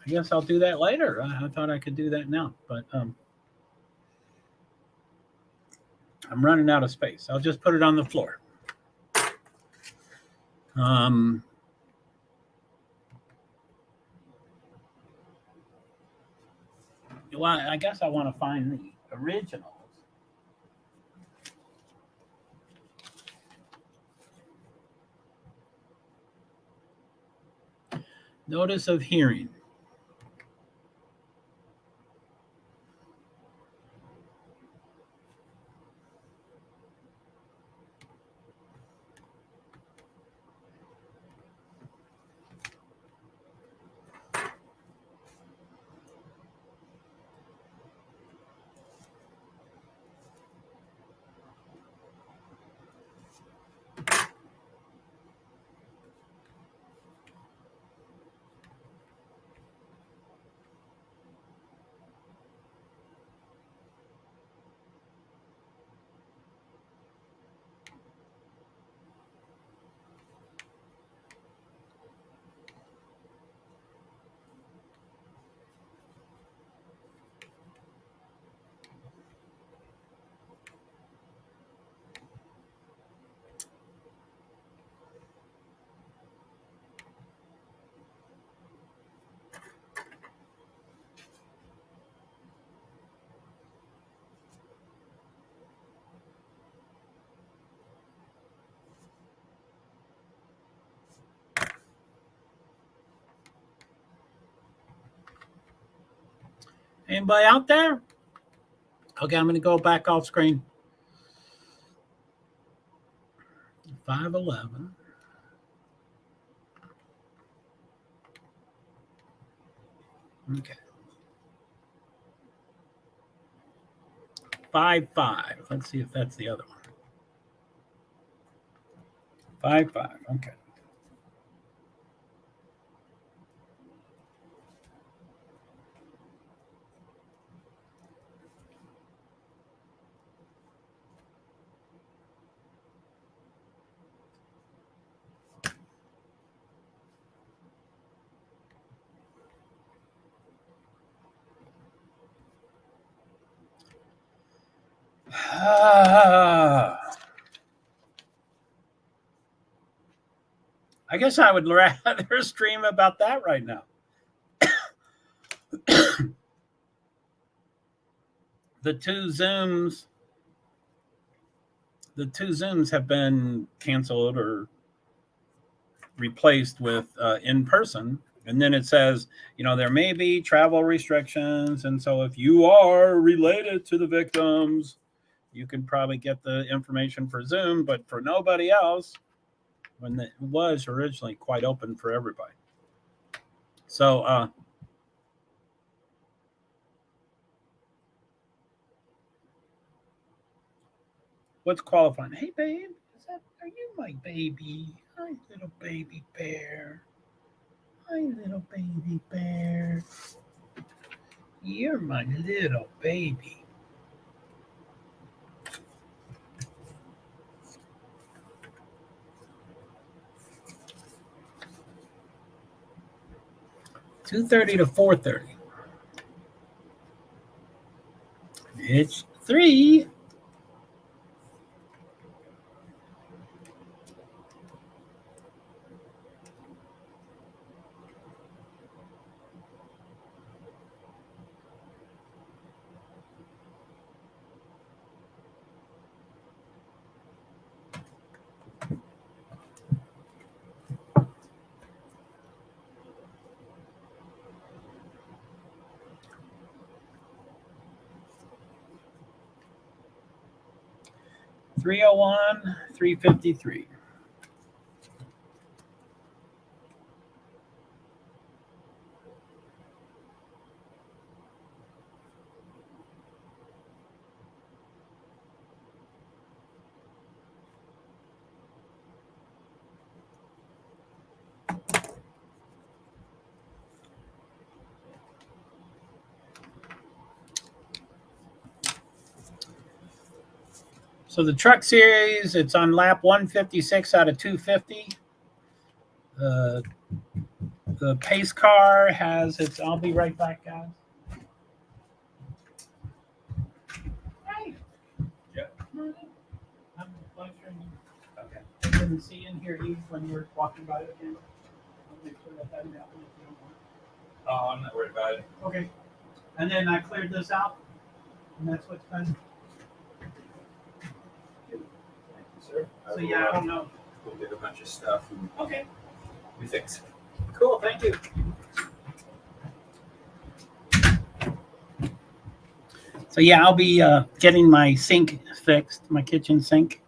A: I guess I'll do that later. I thought I could do that now, but I'm running out of space. I'll just put it on the floor. Well, I guess I want to find the originals. Notice of hearing. Anybody out there? Okay, I'm going to go back off screen. 511. Okay. 55. Let's see if that's the other one. 55. Okay. I guess I would rather stream about that right now. The two Zooms have been canceled or replaced with in person. And then it says, there may be travel restrictions. And so if you are related to the victims, you can probably get the information for Zoom, but for nobody else, when it was originally quite open for everybody. So, what's qualifying? Hey, babe, are you my baby? Hi, little baby bear. Hi, little baby bear. You're my little baby. $2:30 to 4:30. It's 3. $301, $353. So the truck series, it's on lap 156 out of 250. The pace car has its. I'll be right back, guys. Hey.
B: Yeah.
A: I'm lecturing you. Okay. I didn't see and hear you when you were walking by the camera. I'll make sure that doesn't happen if you don't want.
B: Oh, I'm not worried about it.
A: Okay. And then I cleared this out, and that's what's been.
B: Thank you, sir.
A: So yeah, I don't know.
B: We'll get a bunch of stuff and
A: Okay.
B: we fix it.
A: Cool. Thank you. So yeah, I'll be getting my sink fixed, my kitchen sink.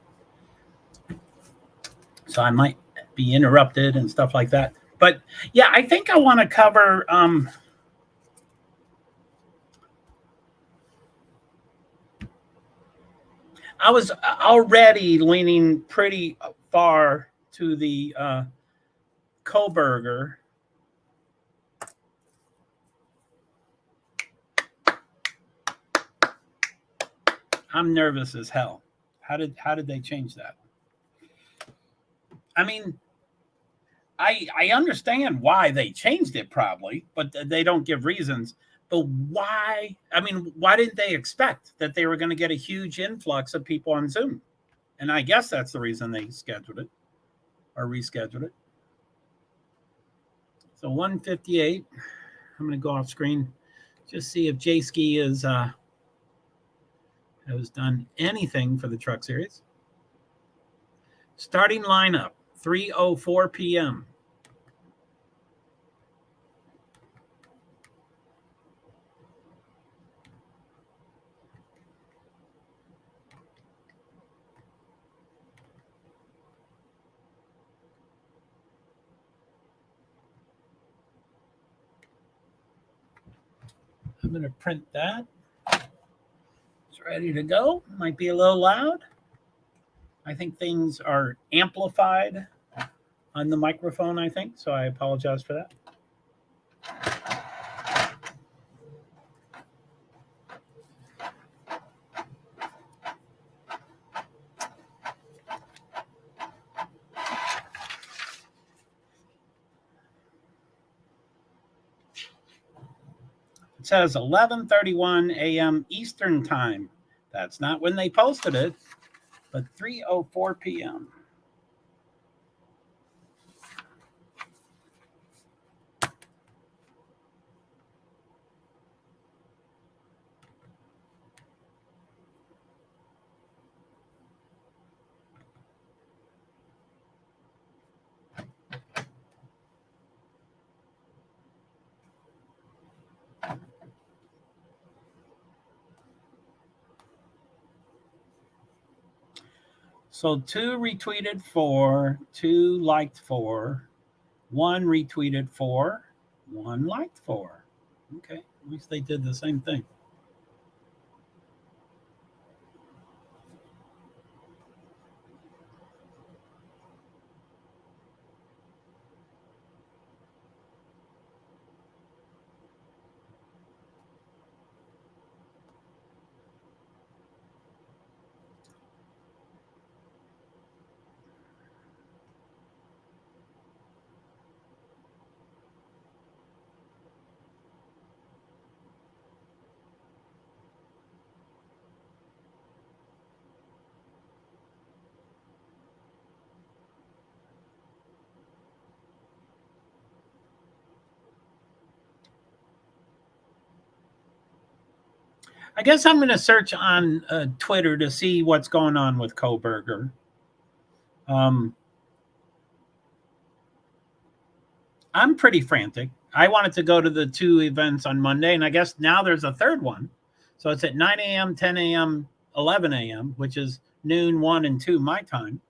A: So I might be interrupted and stuff like that. But yeah, I think I want to cover. I was already leaning pretty far to the Koberger. I'm nervous as hell. How did they change that? I mean, I understand why they changed it probably, but they don't give reasons. But why? I mean, why didn't they expect that they were going to get a huge influx of people on Zoom? And I guess that's the reason they scheduled it or rescheduled it. So 158. I'm going to go off screen, just see if J-Ski has done anything for the truck series. Starting lineup, 3:04 p.m. I'm going to print that. It's ready to go. Might be a little loud. I think things are amplified on the microphone, I think, so I apologize for that. It says 11:31 a.m. Eastern time. That's not when they posted it, but 3:04 p.m. So 2 retweeted for, 2 liked for, 1 retweeted for, 1 liked for. Okay, at least they did the same thing. I guess I'm going to search on Twitter to see what's going on with Koberger. I'm pretty frantic. I wanted to go to the 2 events on Monday, and I guess now there's a third one. So it's at 9 a.m., 10 a.m., 11 a.m., which is noon, 1, and 2 my time.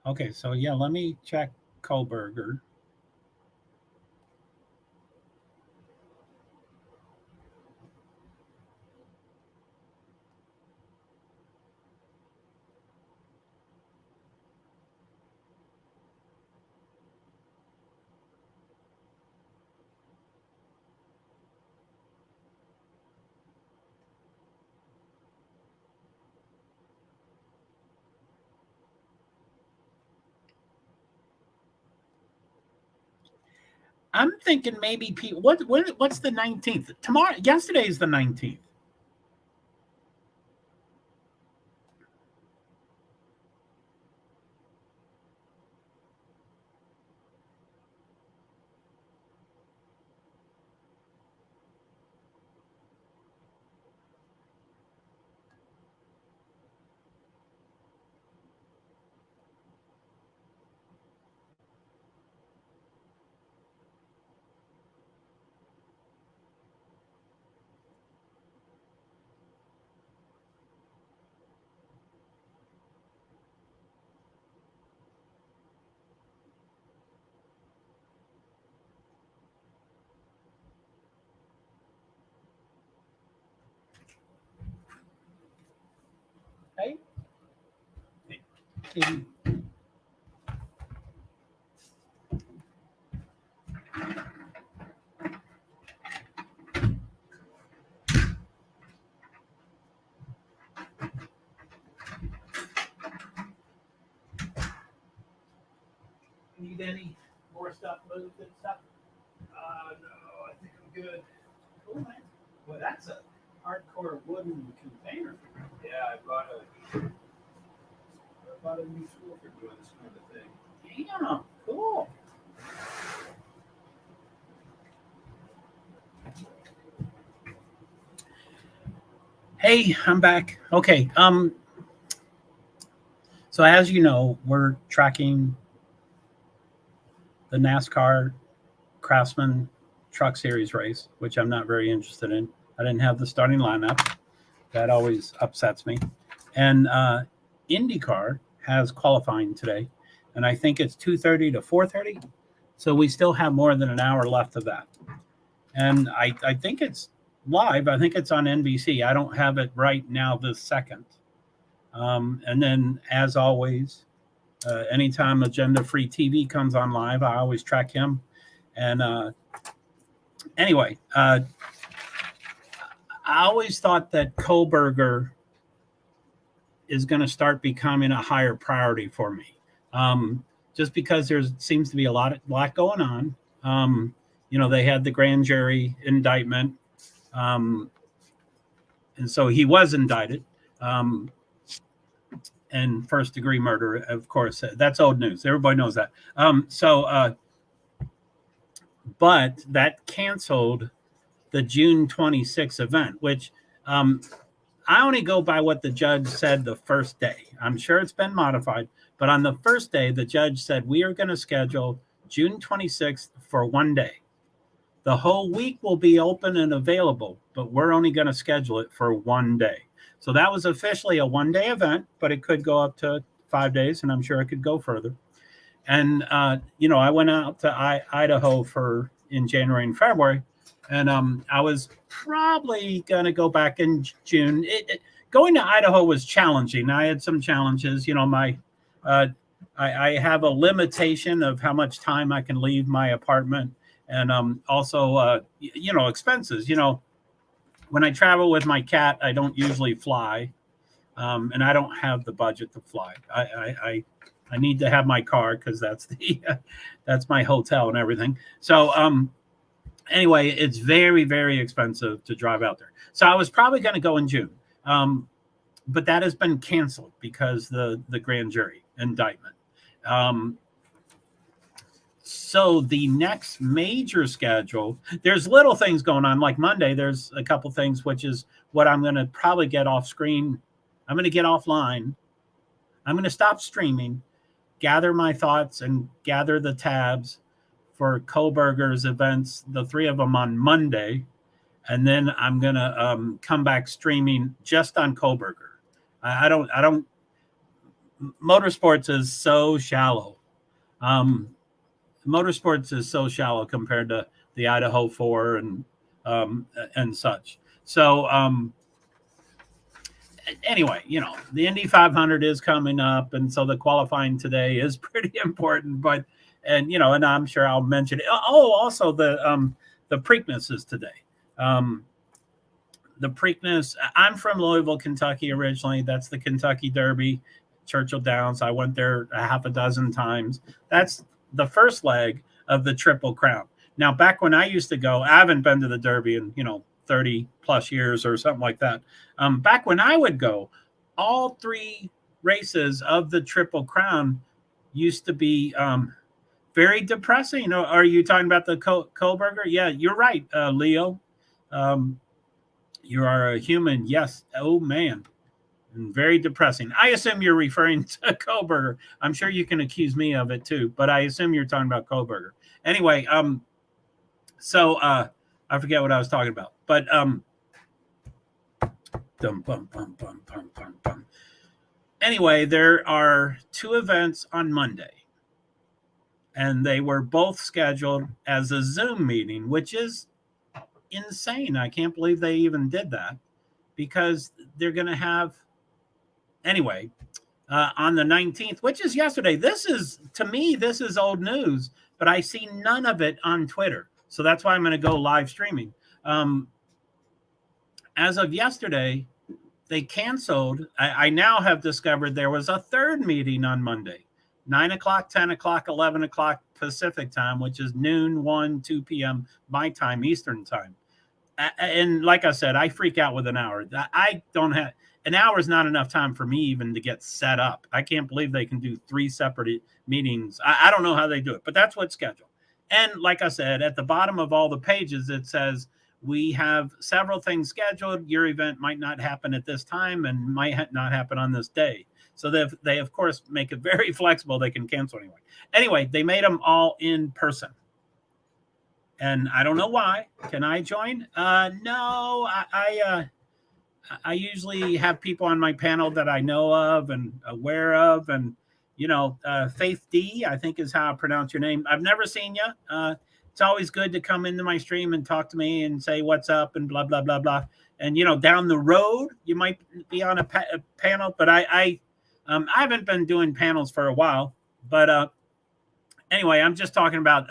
A: Okay, so yeah, let me check Koberger. I'm thinking maybe what's the 19th? Tomorrow, yesterday is the 19th. Hey. Need any more stuff moved and stuff?
B: No, I think I'm good.
A: Cool, man. Well, that's a hardcore wooden container.
B: Yeah, I bought a new tool for doing this kind of thing.
A: Damn, cool. Hey, I'm back. Okay. So as you know, we're tracking the NASCAR Craftsman Truck Series race, which I'm not very interested in. I didn't have the starting lineup. That always upsets me. And IndyCar has qualifying today, and I think it's 2:30 to 4:30. So we still have more than an hour left of that. And I think it's live. I think it's on NBC. I don't have it right now this second. And then, as always, anytime Agenda Free TV comes on live, I always track him. And anyway, I always thought that Koberger is going to start becoming a higher priority for me. Just because there seems to be a lot going on. They had the grand jury indictment, and so he was indicted. And first degree murder, of course, that's old news. Everybody knows that. But that canceled the June 26th event, which I only go by what the judge said the first day. I'm sure it's been modified, but on the first day, the judge said, we are going to schedule June 26th for one day. The whole week will be open and available, but we're only going to schedule it for one day. So that was officially a one-day event, but it could go up to 5 days, and I'm sure it could go further. And, I went out to Idaho in January and February, and I was probably going to go back in June. Going to Idaho was challenging. I had some challenges. I have a limitation of how much time I can leave my apartment, and also, expenses. When I travel with my cat, I don't usually fly, and I don't have the budget to fly. I need to have my car because that's my hotel and everything. So anyway, it's very, very expensive to drive out there. So I was probably going to go in June, but that has been canceled because the grand jury indictment. So the next major schedule, there's little things going on. Like Monday, there's a couple things, which is what I'm going to probably get off screen. I'm going to get offline. I'm going to stop streaming, gather my thoughts, and gather the tabs for Koberger's events, the three of them on Monday. And then I'm going to come back streaming just on Koberger. I don't, motorsports is so shallow. Motorsports is so shallow compared to the Idaho 4 and such. So anyway, the Indy 500 is coming up, and so the qualifying today is pretty important. And I'm sure I'll mention it. Oh, also the Preakness is today. The Preakness. I'm from Louisville, Kentucky originally. That's the Kentucky Derby, Churchill Downs. I went there a half a dozen times. That's the first leg of the Triple Crown. Now, back when I used to go, I haven't been to the Derby in, 30 plus years or something like that. Back when I would go, all three races of the Triple Crown used to be very depressing. Are you talking about the Koberger? Yeah, you're right, Leo. You are a human. Yes. Oh, man. And very depressing. I assume you're referring to Koberger. I'm sure you can accuse me of it too, but I assume you're talking about Koberger. Anyway, so I forget what I was talking about, but anyway, there are two events on Monday, and they were both scheduled as a Zoom meeting, which is insane. I can't believe they even did that, because they're going to have anyway, on the 19th, which is yesterday. To me, this is old news, but I see none of it on Twitter. So that's why I'm going to go live streaming. As of yesterday, they canceled. I now have discovered there was a third meeting on Monday, 9 o'clock, 10 o'clock, 11 o'clock Pacific time, which is noon, 1, 2 p.m. my time, Eastern time. And like I said, I freak out with an hour. I don't have... An hour is not enough time for me even to get set up. I can't believe they can do 3 separate meetings. I don't know how they do it, but that's what's scheduled. And like I said, at the bottom of all the pages, it says, we have several things scheduled. Your event might not happen at this time and might not happen on this day. So they of course, make it very flexible. They can cancel anyway. Anyway, they made them all in person. And I don't know why. Can I join? No, I usually have people on my panel that I know of and aware of, and Faith D, I think is how I pronounce your name. I've never seen you. It's always good to come into my stream and talk to me and say what's up and blah blah blah blah. And down the road you might be on a panel, but I haven't been doing panels for a while. But anyway, I'm just talking about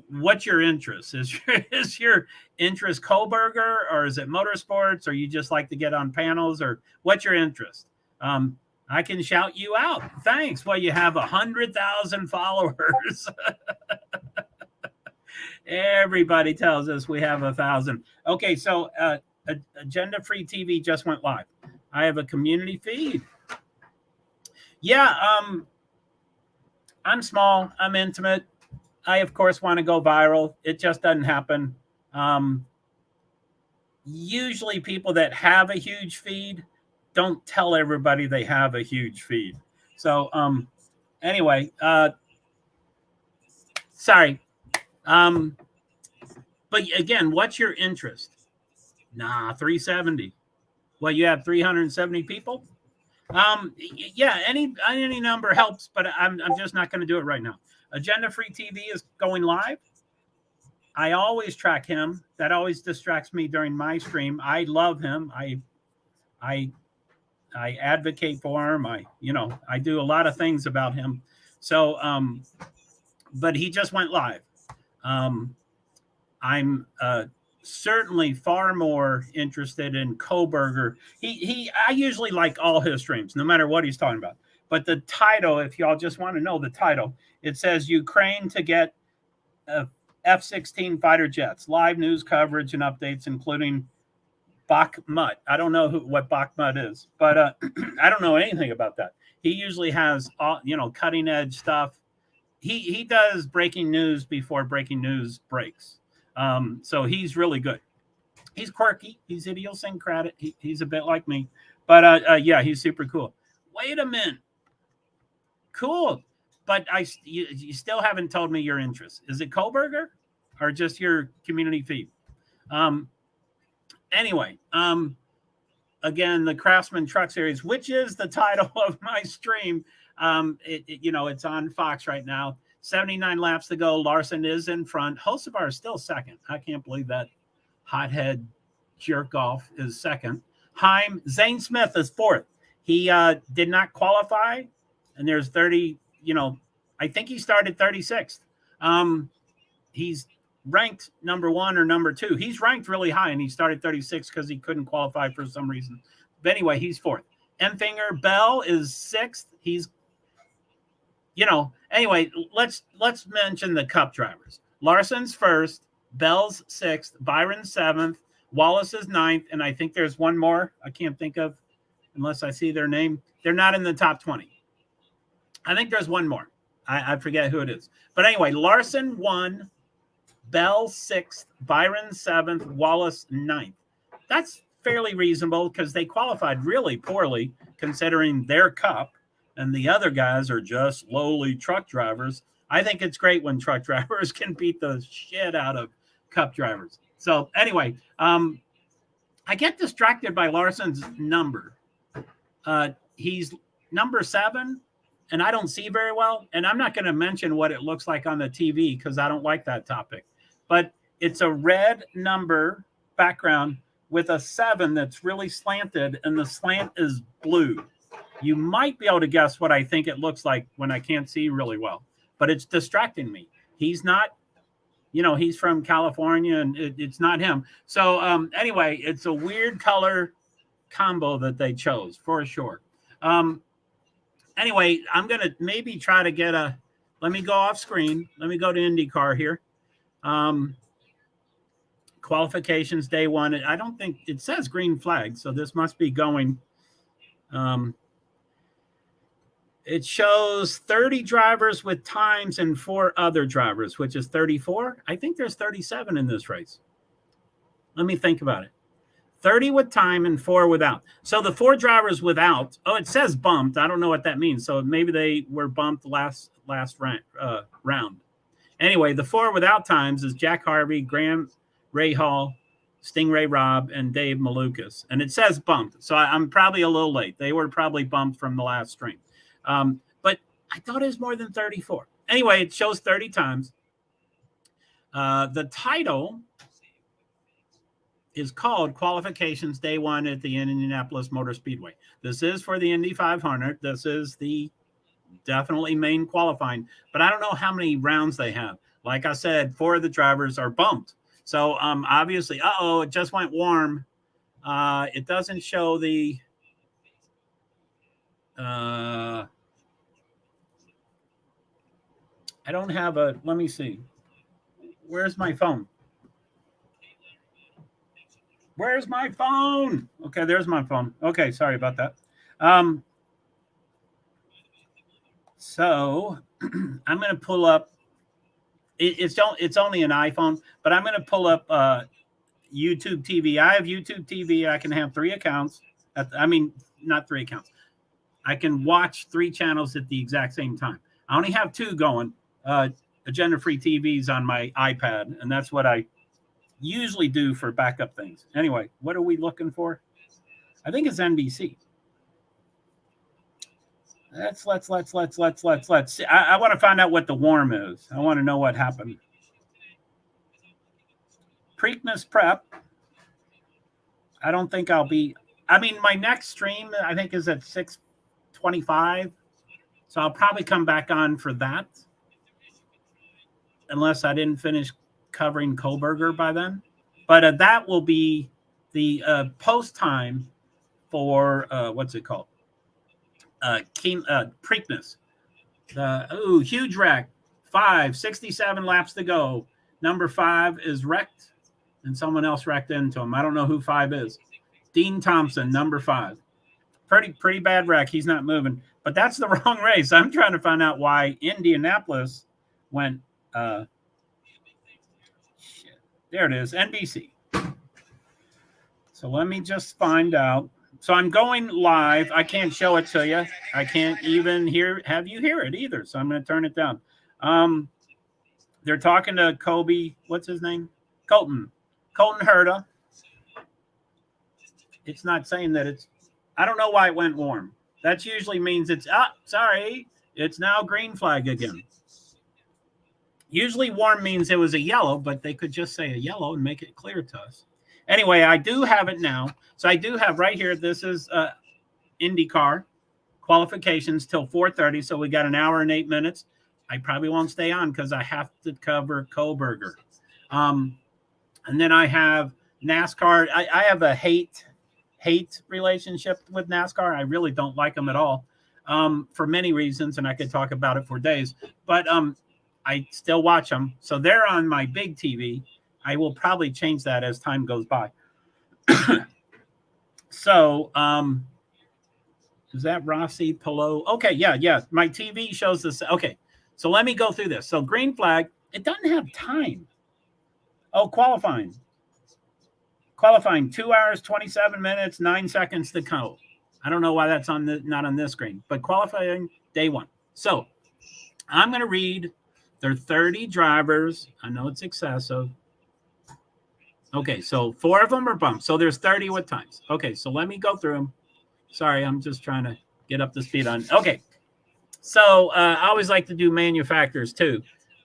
A: what's your interest? Is your interest Kohlberger, or is it motorsports, or you just like to get on panels, or what's your interest? I can shout you out. Thanks. Well, you have 100,000 followers. Everybody tells us we have 1,000. Okay, so Agenda Free TV just went live. I have a community feed. Yeah, I'm small. I'm intimate. I, of course, want to go viral. It just doesn't happen. Usually people that have a huge feed don't tell everybody they have a huge feed. So anyway, sorry. But again, what's your interest? Nah, 370. Well, you have 370 people? Yeah, any number helps, but I'm just not going to do it right now. Agenda Free TV is going live. I always track him. That always distracts me during my stream. I love him. I advocate for him. I do a lot of things about him. So, but he just went live. I'm certainly far more interested in Kohlberger. I usually like all his streams, no matter what he's talking about. But the title, if y'all just want to know the title, it says Ukraine to get F-16 fighter jets, live news coverage and updates, including Bakhmut. I don't know what Bakhmut is, but I don't know anything about that. He usually has cutting edge stuff. He does breaking news before breaking news breaks. So he's really good. He's quirky. He's idiosyncratic. He's a bit like me, but yeah, he's super cool. Wait a minute. Cool. But you still haven't told me your interest. Is it Kohlberger or just your community feed? Anyway, again, the Craftsman Truck Series, which is the title of my stream. It's on Fox right now. 79 laps to go. Larson is in front. Hocevar is still second. I can't believe that hothead jerk off is second. Zane Smith is fourth. He did not qualify, and there's 30. I think he started 36th. He's ranked number 1 or number 2. He's ranked really high, and he started 36 because he couldn't qualify for some reason. But anyway, he's fourth. Empfinger Bell is 6th. He's anyway, let's mention the Cup drivers. Larson's first, Bell's 6th, Byron's 7th, Wallace is 9th, and I think there's one more I can't think of unless I see their name. They're not in the top 20. I think there's one more. I forget who it is. But anyway, Larson 1, Bell 6th, Byron 7th, Wallace 9th. That's fairly reasonable because they qualified really poorly considering their Cup. And the other guys are just lowly truck drivers. I think it's great when truck drivers can beat the shit out of Cup drivers. So anyway, I get distracted by Larson's number. He's number 7, and I don't see very well. And I'm not going to mention what it looks like on the TV because I don't like that topic. But it's a red number background with a 7 that's really slanted, and the slant is blue. You might be able to guess what I think it looks like when I can't see really well, but it's distracting me. He's not, he's from California, and it's not him. So anyway, it's a weird color combo that they chose for sure. Anyway, I'm going to maybe try to get let me go off screen. Let me go to IndyCar here. Qualifications day 1. I don't think it says green flag, so this must be going. It shows 30 drivers with times and 4 other drivers, which is 34. I think there's 37 in this race. Let me think about it. 30 with time and 4 without. So the 4 drivers without, it says bumped. I don't know what that means. So maybe they were bumped last round. Anyway, the 4 without times is Jack Harvey, Graham Rahal, Stingray Robb, and Dave Malukas. And it says bumped. So I'm probably a little late. They were probably bumped from the last stream. But I thought it was more than 34. Anyway, it shows 30 times. The title is called Qualifications Day 1 at the Indianapolis Motor Speedway. This is for the Indy 500. This is the definitely main qualifying, but I don't know how many rounds they have. like I said, 4 of the drivers are bumped. So obviously, it just went warm. It doesn't show the I don't have a, let me see. Where's my phone? Where's my phone? Okay, there's my phone. Okay, sorry about that. So I'm going to pull up. It's only an iPhone, but I'm going to pull up YouTube TV. I have YouTube TV. I can have 3 accounts. Not 3 accounts. I can watch 3 channels at the exact same time. I only have 2 going. Agenda-free TVs on my iPad, and that's what I usually do for backup things. Anyway, what are we looking for? I think it's NBC. Let's see. I want to find out what the warm is. I want to know what happened. Preakness prep. I don't think I'll be. My next stream I think is at 6:25, so I'll probably come back on for that, unless I didn't finish covering Koberger by then. But that will be the post time for what's it called? Preakness. Huge wreck. 67 laps to go. Number 5 is wrecked, and someone else wrecked into him. I don't know who 5 is. Dean Thompson, number 5. Pretty bad wreck. He's not moving. But that's the wrong race. I'm trying to find out why Indianapolis went. There it is, NBC. So let me just find out. So I'm going live. I can't show it to you. I can't even have you hear it either. So I'm going to turn it down. They're talking to Kobe. What's his name? Colton Herta. It's not saying that it's. I don't know why it went warm. That usually means it's. Sorry. It's now green flag again. Usually warm means it was a yellow, but they could just say a yellow and make it clear to us. Anyway, I do have it now. So I do have right here, this is IndyCar qualifications till 4:30. So we got an hour and 8 minutes. I probably won't stay on because I have to cover Koberger. And then I have NASCAR. I have a hate relationship with NASCAR. I really don't like them at all for many reasons, and I could talk about it for days. But I still watch them. So they're on my big TV. I will probably change that as time goes by. So, is that Rossi Pillow? Okay, yeah. My TV shows this. Okay, so let me go through this. So green flag, it doesn't have time. Oh, qualifying. 2 hours, 27 minutes, 9 seconds to go. I don't know why that's not on this screen, but qualifying day 1. So I'm going to read. There are 30 drivers. I know it's excessive. Okay, so 4 of them are bumped. So there's 30 with times. Okay, so let me go through them. Sorry, I'm just trying to get up to speed on. Okay, so I always like to do manufacturers too.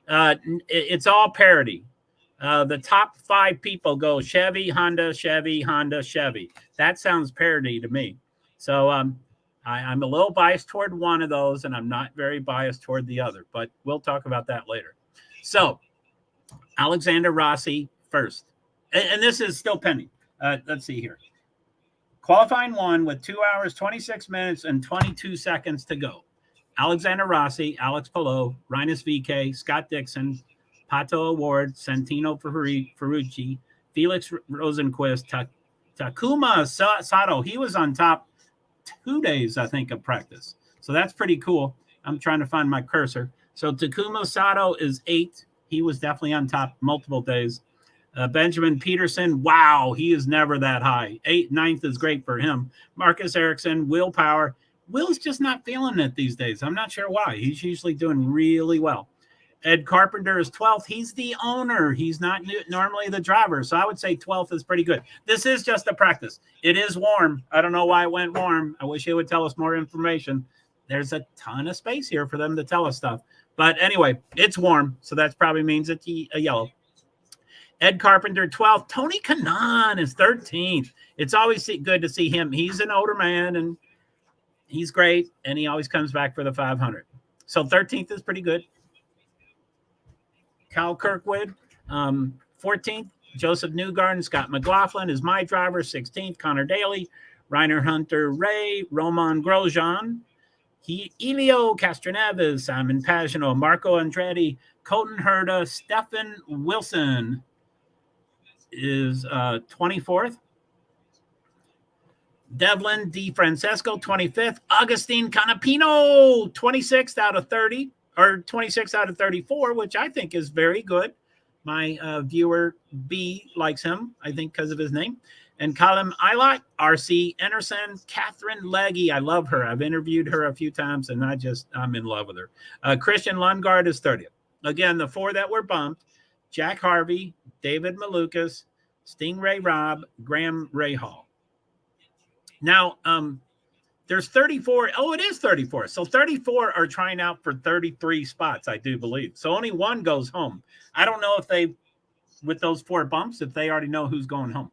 A: It's all parity. The top 5 people go Chevy, Honda, Chevy, Honda, Chevy. That sounds parity to me. So I'm a little biased toward one of those, and I'm not very biased toward the other. But we'll talk about that later. So Alexander Rossi first. And this is still pending. Let's see here. Qualifying 1 with 2 hours, 26 minutes, and 22 seconds to go. Alexander Rossi, Alex Palou, Rinus VK, Scott Dixon, Pato Award, Santino Ferrucci, Felix Rosenquist, Takuma Sato. He was on top 2 days, I think, of practice. So that's pretty cool. I'm trying to find my cursor. So Takuma Sato is 8. He was definitely on top multiple days. Benjamin Peterson, wow, he is never that high. 9th is great for him. Marcus Erickson, Will Power. Will's just not feeling it these days. I'm not sure why. He's usually doing really well. Ed Carpenter is 12th. He's the owner. He's not normally the driver. So I would say 12th is pretty good. This is just a practice. It is warm. I don't know why it went warm. I wish it would tell us more information. There's a ton of space here for them to tell us stuff. But anyway, it's warm. So that probably means it's a yellow. Ed Carpenter, 12th. Tony Kanaan is 13th. It's always good to see him. He's an older man, and he's great, and he always comes back for the 500. So 13th is pretty good. Kyle Kirkwood. 14th, Joseph Newgarden. Scott McLaughlin is my driver. 16th, Connor Daly. Reiner Hunter Ray. Roman Grosjean. Elio Castroneves. Simon Pagino. Marco Andretti. Colton Herta. Stefan Wilson is 24th. Devlin DeFrancesco, 25th. Augustine Canapino, 26th out of 30, or 26 out of 34, which I think is very good. My viewer B likes him, I think, because of his name. And Colin Eilot, RC Anderson, Catherine Legge. I love her. I've interviewed her a few times, and I'm in love with her. Christian Lundgaard is 30th. Again, the four that were bumped: Jack Harvey, David Malukas, Stingray Robb, Graham Rahal. Now, there's 34. Oh, it is 34. So 34 are trying out for 33 spots, I do believe. So only one goes home. I don't know if they, with those four bumps, if they already know who's going home.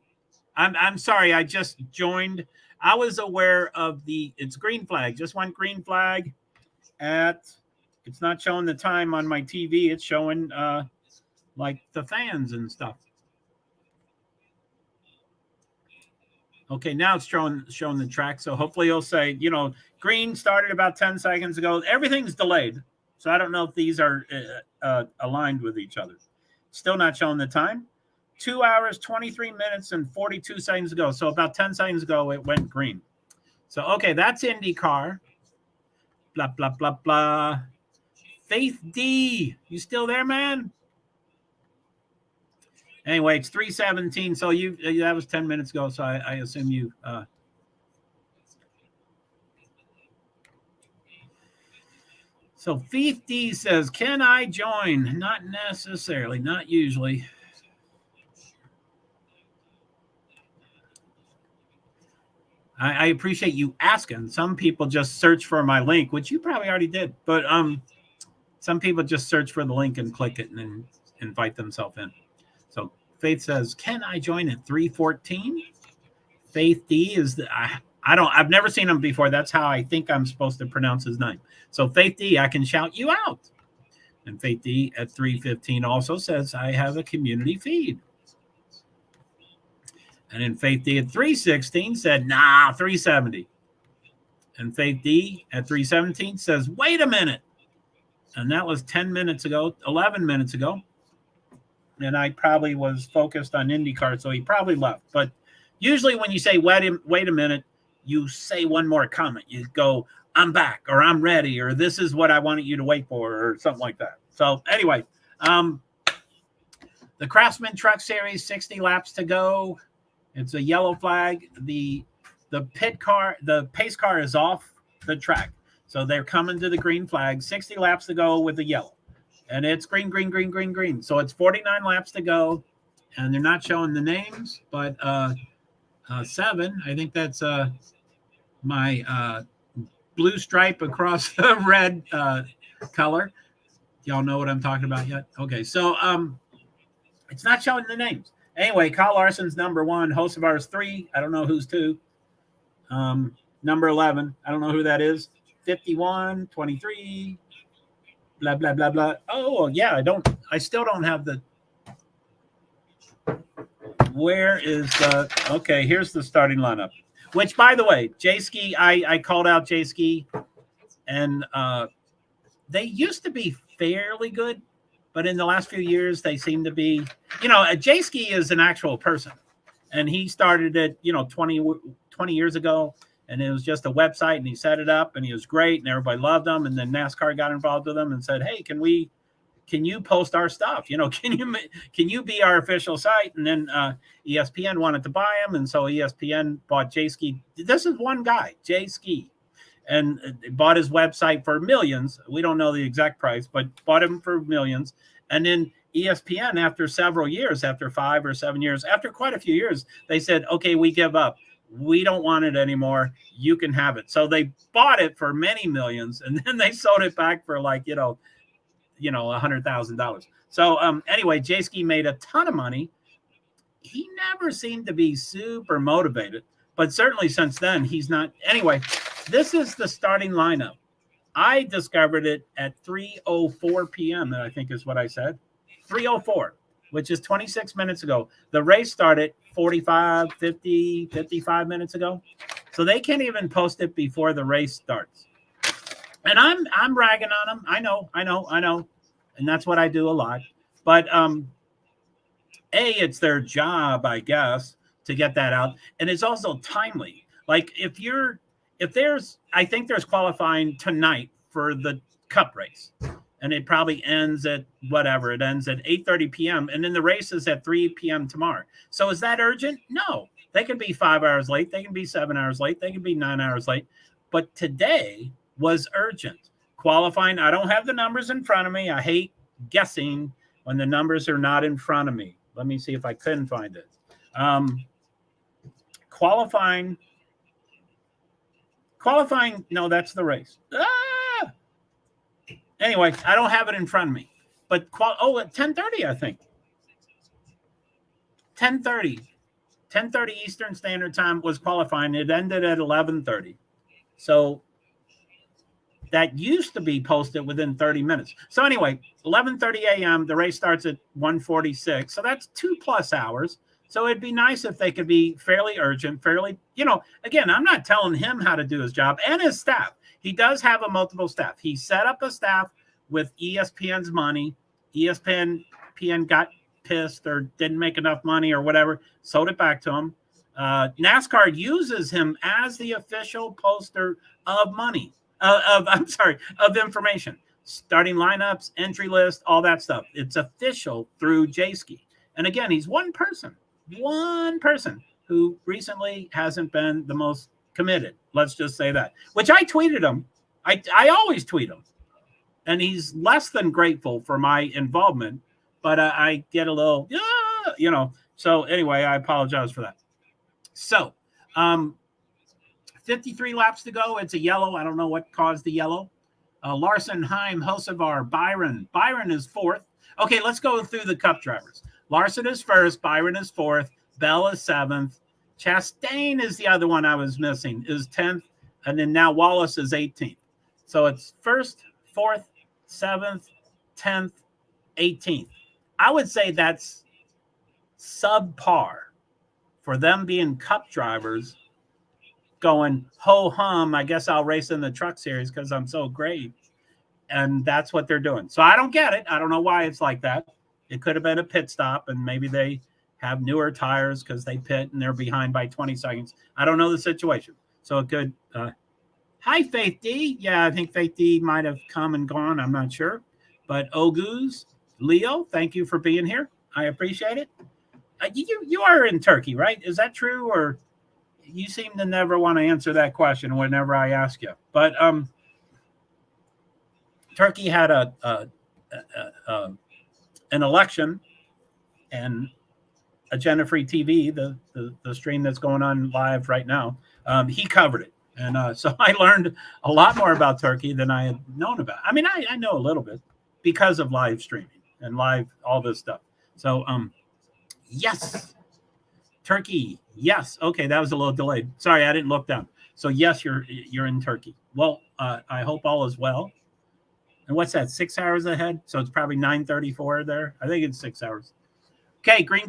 A: I'm sorry. I just joined. I was aware of it's green flag. Just went green flag it's not showing the time on my TV. It's showing like the fans and stuff. Okay, now it's showing the track. So hopefully it'll say, green started about 10 seconds ago. Everything's delayed. So I don't know if these are aligned with each other. Still not showing the time. 2 hours, 23 minutes, and 42 seconds ago. So about 10 seconds ago, it went green. So, okay, that's IndyCar. Blah, blah, blah, blah. Faith D, you still there, man? Anyway, it's 3:17. So that was 10 minutes ago. So I assume you. So Faith D says, "Can I join?" Not necessarily. Not usually. I appreciate you asking. Some people just search for my link, which you probably already did. But some people just search for the link and click it and then invite themselves in. So Faith says, "Can I join at 3:14?" Faith D is I've never seen him before. That's how I think I'm supposed to pronounce his name. So Faith D, I can shout you out. And Faith D at 3:15 also says, "I have a community feed." And then Faith D at 3:16 said, "Nah, 370." And Faith D at 3:17 says, "Wait a minute." And that was 10 minutes ago, 11 minutes ago. And I probably was focused on IndyCar, so he probably left. But usually when you say, wait a minute, you say one more comment. You go, "I'm back," or "I'm ready," or "This is what I wanted you to wait for," or something like that. So anyway, the Craftsman Truck Series, 60 laps to go. It's a yellow flag. The pace car is off the track. So they're coming to the green flag, 60 laps to go with the yellow. And it's green, green, green, green, green. So it's 49 laps to go. And they're not showing the names, but 7, I think that's my blue stripe across the red color. Y'all know what I'm talking about yet? Okay, so it's not showing the names. Anyway, Kyle Larson's number 1. Hocevar's 3. I don't know who's 2. Number 11. I don't know who that is. 51, 23, blah, blah, blah, blah. Oh, yeah, I still don't have the. Where is the. Okay, here's the starting lineup. Which, by the way, J-Ski, I called out J-Ski, and they used to be fairly good, but in the last few years, they seem to be, J-Ski is an actual person, and he started it, 20 years ago, and it was just a website, and he set it up, and he was great, and everybody loved him, and then NASCAR got involved with him and said, "Hey, can you post our stuff? Can you be our official site?" And then ESPN wanted to buy him, and so ESPN bought J-Ski. This is one guy, J-Ski, and bought his website for millions. We don't know the exact price, but bought him for millions. And then ESPN, after several years, after 5 or 7 years, after quite a few years, they said, "Okay, we give up. We don't want it anymore. You can have it." So they bought it for many millions, and then they sold it back for $100,000. So anyway, J-Ski made a ton of money. He never seemed to be super motivated, but certainly since then he's not. Anyway, this is the starting lineup. I discovered it at 3:04 p.m. I think is what I said. 3:04, which is 26 minutes ago. The race started 45, 50, 55 minutes ago. So they can't even post it before the race starts. And I'm ragging on them. I know. And that's what I do a lot. But it's their job, I guess, to get that out. And it's also timely. Like I think there's qualifying tonight for the cup race. And it probably ends at whatever. It ends at 8:30 p.m. And then the race is at 3 p.m. tomorrow. So is that urgent? No. They can be 5 hours late. They can be 7 hours late. They can be 9 hours late. But today was urgent. Qualifying, I don't have the numbers in front of me. I hate guessing when the numbers are not in front of me. Let me see if I couldn't find it. Qualifying, no, that's the race. Anyway, I don't have it in front of me. But at 10:30, I think. 10:30 Eastern Standard Time was qualifying. It ended at 11:30. So that used to be posted within 30 minutes. So anyway, 11:30 a.m., the race starts at 1:46. So that's 2+ hours. So it'd be nice if they could be fairly urgent, again, I'm not telling him how to do his job and his staff. He does have a multiple staff. He set up a staff with ESPN's money. ESPN got pissed or didn't make enough money or whatever, sold it back to him. NASCAR uses him as the official poster of money, of information, starting lineups, entry list, all that stuff. It's official through J-Ski. And again, he's one person who recently hasn't been the most committed. Let's just say that, which I tweeted him. I always tweet him, and he's less than grateful for my involvement, but I get a little, so anyway, I apologize for that. So 53 laps to go. It's a yellow. I don't know what caused the yellow. Larson, Heim, Hocevar, Byron. Byron is fourth. Okay, let's go through the cup drivers. Larson is first. Byron is fourth. Bell is seventh. Chastain is the other one I was missing, is 10th. And then now Wallace is 18th. So it's first, fourth, 7th, 10th, 18th. I would say that's subpar for them being cup drivers going, ho-hum, I guess I'll race in the truck series because I'm so great. And that's what they're doing. So I don't get it. I don't know why it's like that. It could have been a pit stop, and maybe they have newer tires because they pit and they're behind by 20 seconds. I don't know the situation. So it could. Hi, Faith D. Yeah, I think Faith D might have come and gone. I'm not sure. But Oguz, Leo, thank you for being here. I appreciate it. You are in Turkey, right? Is that true? Or you seem to never want to answer that question whenever I ask you. But Turkey had an election, and Agenda Free TV, the stream that's going on live right now, he covered it. And so I learned a lot more about Turkey than I had known about. I mean, I know a little bit because of live streaming and live, all this stuff. So, yes, Turkey. Yes. Okay. That was a little delayed. Sorry, I didn't look down. So yes, you're in Turkey. Well, I hope all is well. And what's that? 6 hours ahead. So it's probably 9:34 there. I think it's 6 hours. Okay. Green.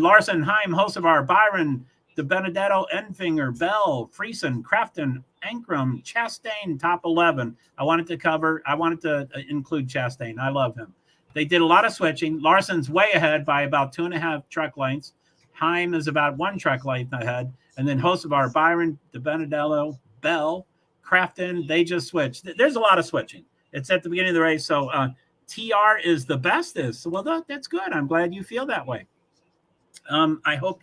A: Larson, Heim, Hocevar, Byron, De Benedetto, Enfinger, Bell, Friesen, Crafton, Ankrum, Chastain, top 11. I wanted to include Chastain. I love him. They did a lot of switching. Larson's way ahead by about 2.5 truck lengths. Heim is about 1 truck length ahead. And then Hocevar, Byron, De Benedetto, Bell, Crafton, they just switched. There's a lot of switching. It's at the beginning of the race. So TR is the bestest. Well, that's good. I'm glad you feel that way. I hope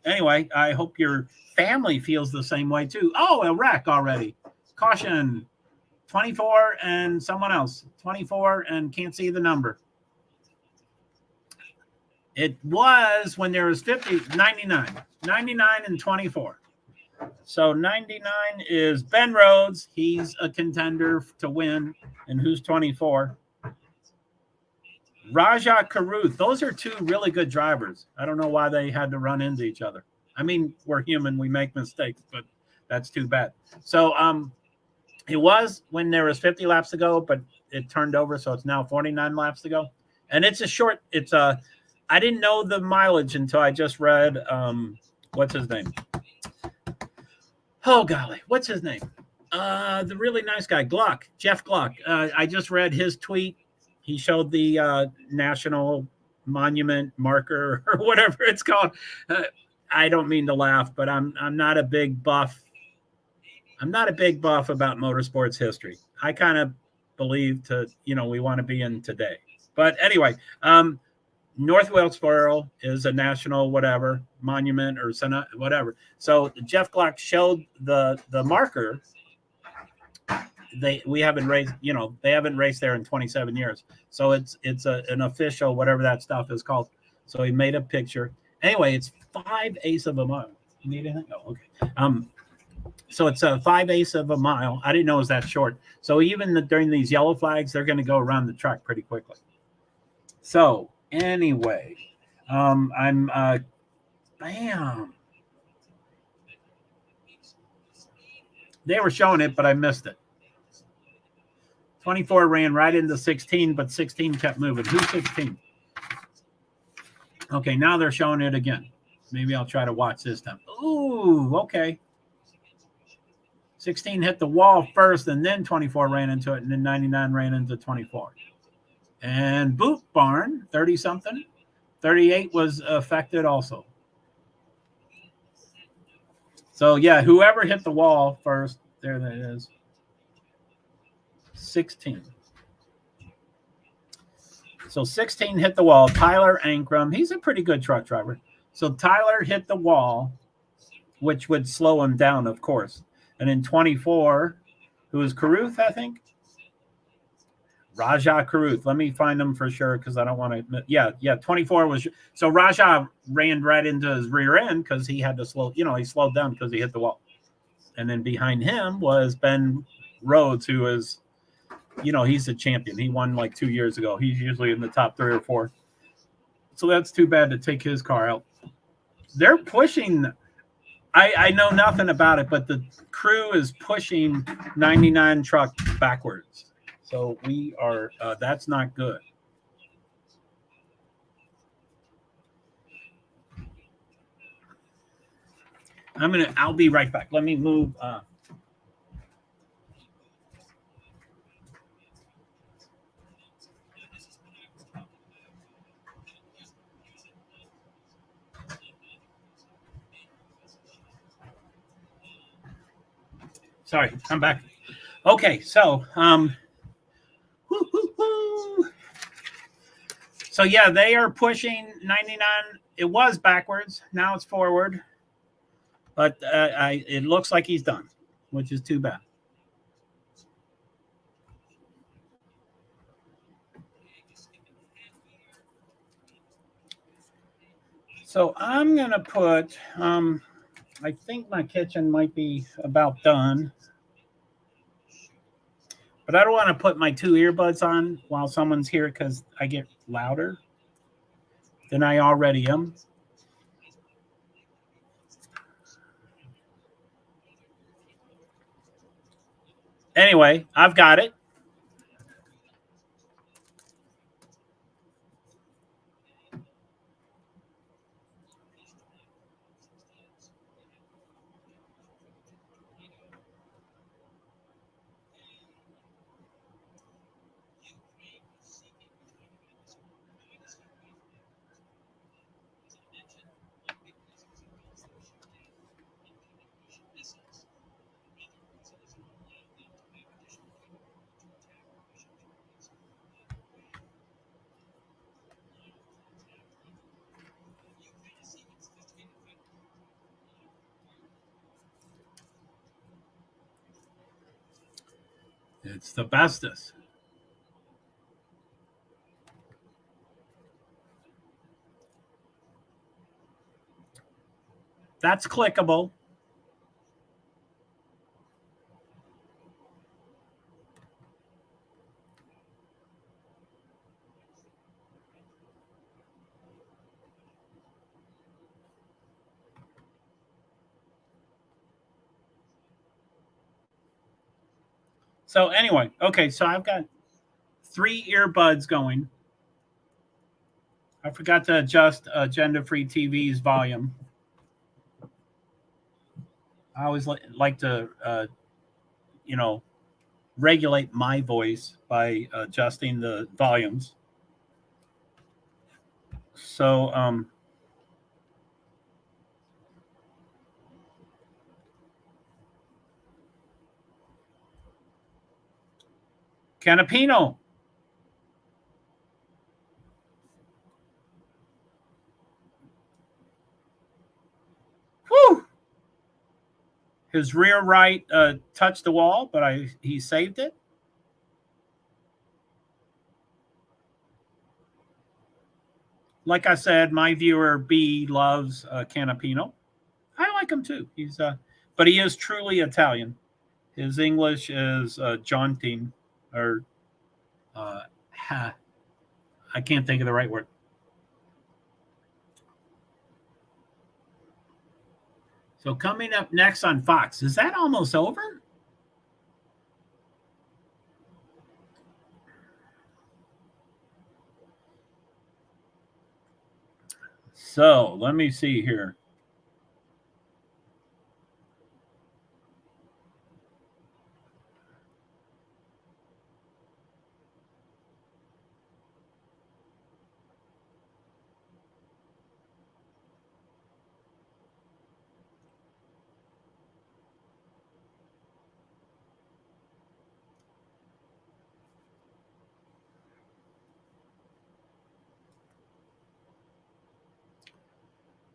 A: anyway, I hope your family feels the same way too. Oh, a wreck already. Caution. 24 and someone else. 24 and can't see the number. It was when there was 99 and 24. So 99 is Ben Rhodes. He's a contender to win. And who's 24? Raja Karuth. Those are 2 really good drivers. I don't know why they had to run into each other. I mean, we're human. We make mistakes, but that's too bad. So it was when there was 50 laps to go, but it turned over, so it's now 49 laps to go. And it's a short. I didn't know the mileage until I just read. What's his name? Oh golly, what's his name? The really nice guy, Jeff Gluck. I just read his tweet. He showed the national monument marker or whatever it's called. I don't mean to laugh, but I'm not a big buff. I'm not a big buff about motorsports history. I kind of believe we want to be in today. But anyway, North Wilkesboro is a national whatever monument or whatever. So Jeff Gluck showed the marker. They haven't raced there in 27 years. So it's an official whatever that stuff is called. So he made a picture. Anyway, it's 5/8 of a mile. You need anything? Oh, okay. So it's a 5/8 of a mile. I didn't know it was that short. So even during these yellow flags, they're going to go around the track pretty quickly. So anyway, bam. 'They were showing it, but I missed it. 24 ran right into 16, but 16 kept moving. Who's 16? Okay, now they're showing it again. Maybe I'll try to watch this time. Ooh, okay. 16 hit the wall first, and then 24 ran into it, and then 99 ran into 24. And Boot Barn, 30-something. 38 was affected also. So, yeah, whoever hit the wall first, there that is. 16. So 16 hit the wall. Tyler Ankrum, he's a pretty good truck driver. So Tyler hit the wall, which would slow him down, of course. And in 24, who was Caruth, I think? Raja Caruth. Let me find him for sure because I don't want to. Yeah. 24 was. So Raja ran right into his rear end because he had to slow. He slowed down because he hit the wall. And then behind him was Ben Rhodes, who is, he's a champion. He won like 2 years ago. He's usually in the top 3 or 4. So that's too bad to take his car out. They're pushing. I know nothing about it, but the crew is pushing 99 truck backwards. So we are, that's not good. I'll be right back. Let me move. Sorry, I'm back. Okay, so, so yeah, they are pushing 99. It was backwards. Now it's forward. But it looks like he's done, which is too bad. So I'm going to put, I think my kitchen might be about done. But I don't want to put my 2 earbuds on while someone's here because I get louder than I already am. Anyway, I've got it. It's the bestest. That's clickable. So anyway, okay, so I've got 3 earbuds going. I forgot to adjust Agenda Free TV's volume. I always like to, regulate my voice by adjusting the volumes. So, Canapino. Whew. His rear right touched the wall, but he saved it. Like I said, my viewer B loves Canapino. I like him too. But he is truly Italian. His English is jaunting, or I can't think of the right word. So coming up next on Fox, is that almost over? So let me see here.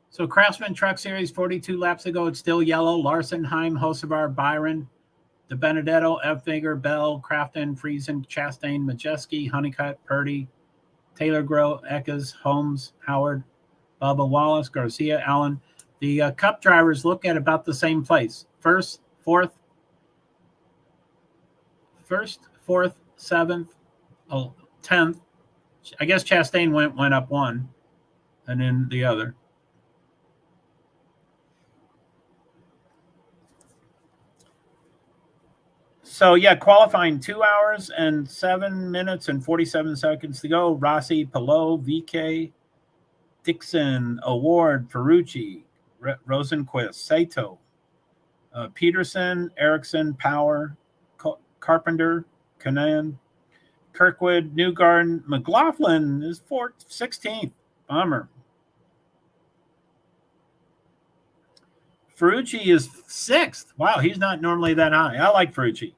A: So Craftsman Truck Series 42 laps ago, it's still yellow. Larson, Heim, Hocevar, Byron, De Benedetto, Evfinger, Bell, Crafton, Friesen, Chastain, Majeski, Honeycutt, Purdy, Taylor Groh, Eckes, Holmes, Howard, Bubba Wallace, Garcia, Allen. The Cup drivers look at about the same place. First, fourth, 7th, 10th. I guess Chastain went up one, and then the other. So, yeah, qualifying 2 hours and 7 minutes and 47 seconds to go. Rossi, Pillow, VK, Dixon, Award, Ferrucci, Rosenquist, Sato, Peterson, Erickson, Power, Carpenter, Canan, Kirkwood, Newgarden. McLaughlin is 16th. Bummer. Ferrucci is 6th. Wow, he's not normally that high. I like Ferrucci.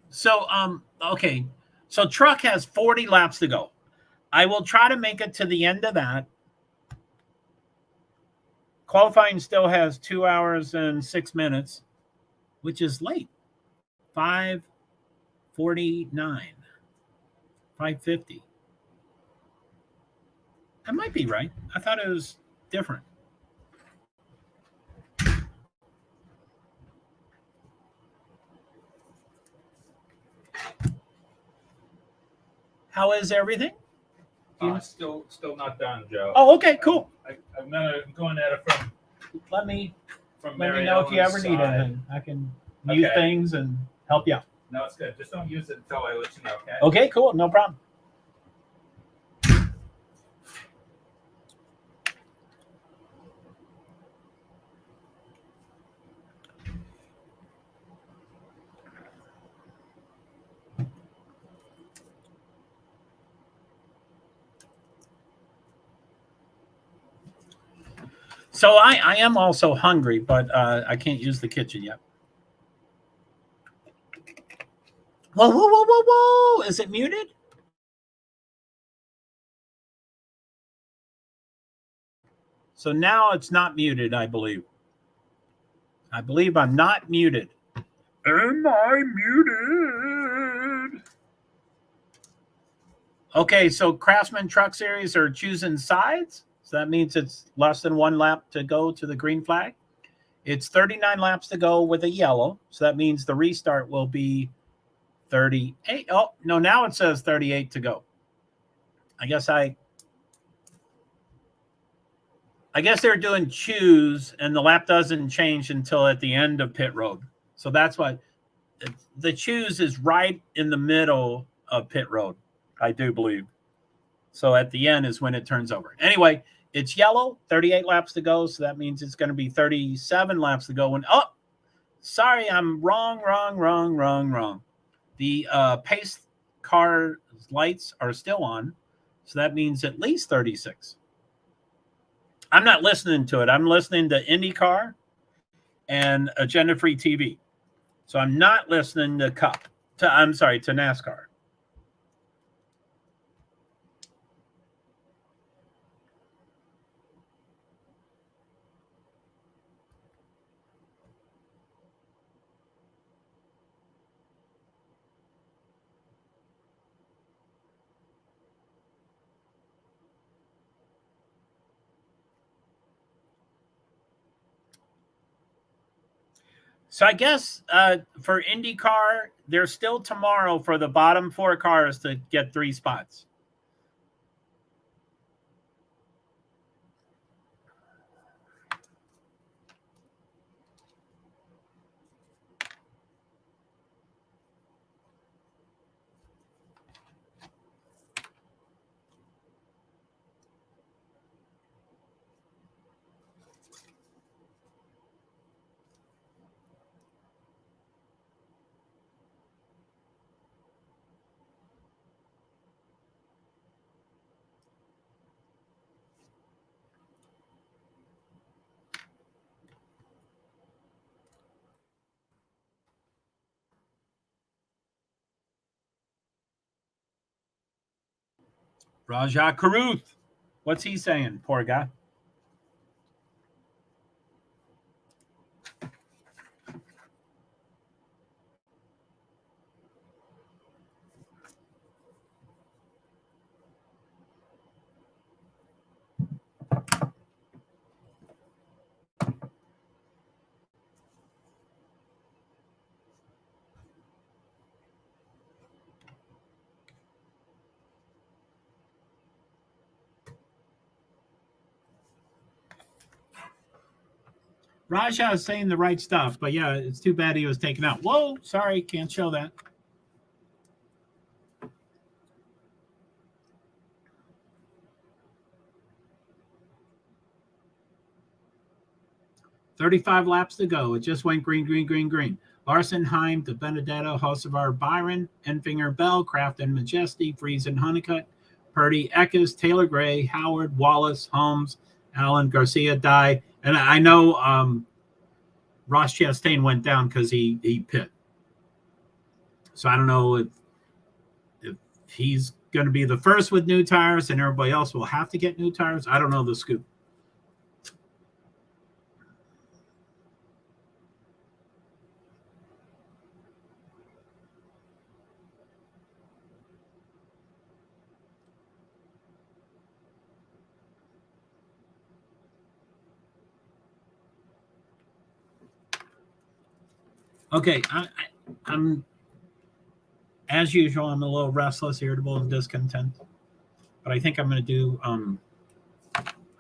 A: So, okay. So truck has 40 laps to go. I will try to make it to the end of that. Qualifying still has 2 hours and 6 minutes, which is late. 5:49, 5:50. I might be right. I thought it was different. How is everything?
B: Still not done, Joe.
A: Oh, okay, cool.
B: I'm going at it from.
A: Let me
B: Mary
A: know if you ever
B: Ellen's
A: need
B: side.
A: anything. I can use things and help you out.
B: No, it's good. Just don't use it until I let you know, okay?
A: Okay, cool. No problem. So I am also hungry, but I can't use the kitchen yet. Whoa, whoa, whoa, whoa, whoa. Is it muted? So now it's not muted, I believe. I believe I'm not muted. Am I muted? Okay, so Craftsman Truck Series are choosing sides. So that means it's less than 1 lap to go to the green flag. It's 39 laps to go with a yellow. So that means the restart will be 38. Oh, no, now it says 38 to go. I guess they're doing choose, and the lap doesn't change until at the end of pit road. So that's what the choose is right in the middle of pit road, I do believe. So at the end is when it turns over. Anyway, it's yellow, 38 laps to go. So that means it's going to be 37 laps to go. Sorry, I'm wrong. The pace car lights are still on. So that means at least 36. I'm not listening to it. I'm listening to IndyCar and Agenda Free TV. So I'm not listening to to NASCAR. So I guess for IndyCar, there's still tomorrow for the bottom 4 cars to get 3 spots. Raja Karuth. What's he saying? Poor guy. Raja is saying the right stuff, but yeah, it's too bad he was taken out. Whoa, sorry, can't show that. "35 laps to go. It just went green. Larson, Heim, De Benedetto, Hocevar, Byron, Enfinger, Bell, Kraft and Majesty, Friesen, Honeycutt, Purdy, Eckes, Taylor Gray, Howard, Wallace, Holmes, Allen, Garcia, Dye." And I know Ross Chastain went down because he pit. So I don't know if he's going to be the first with new tires and everybody else will have to get new tires. I don't know the scoop. Okay, I'm as usual. I'm a little restless, irritable, and discontent. But I think I'm going to do. I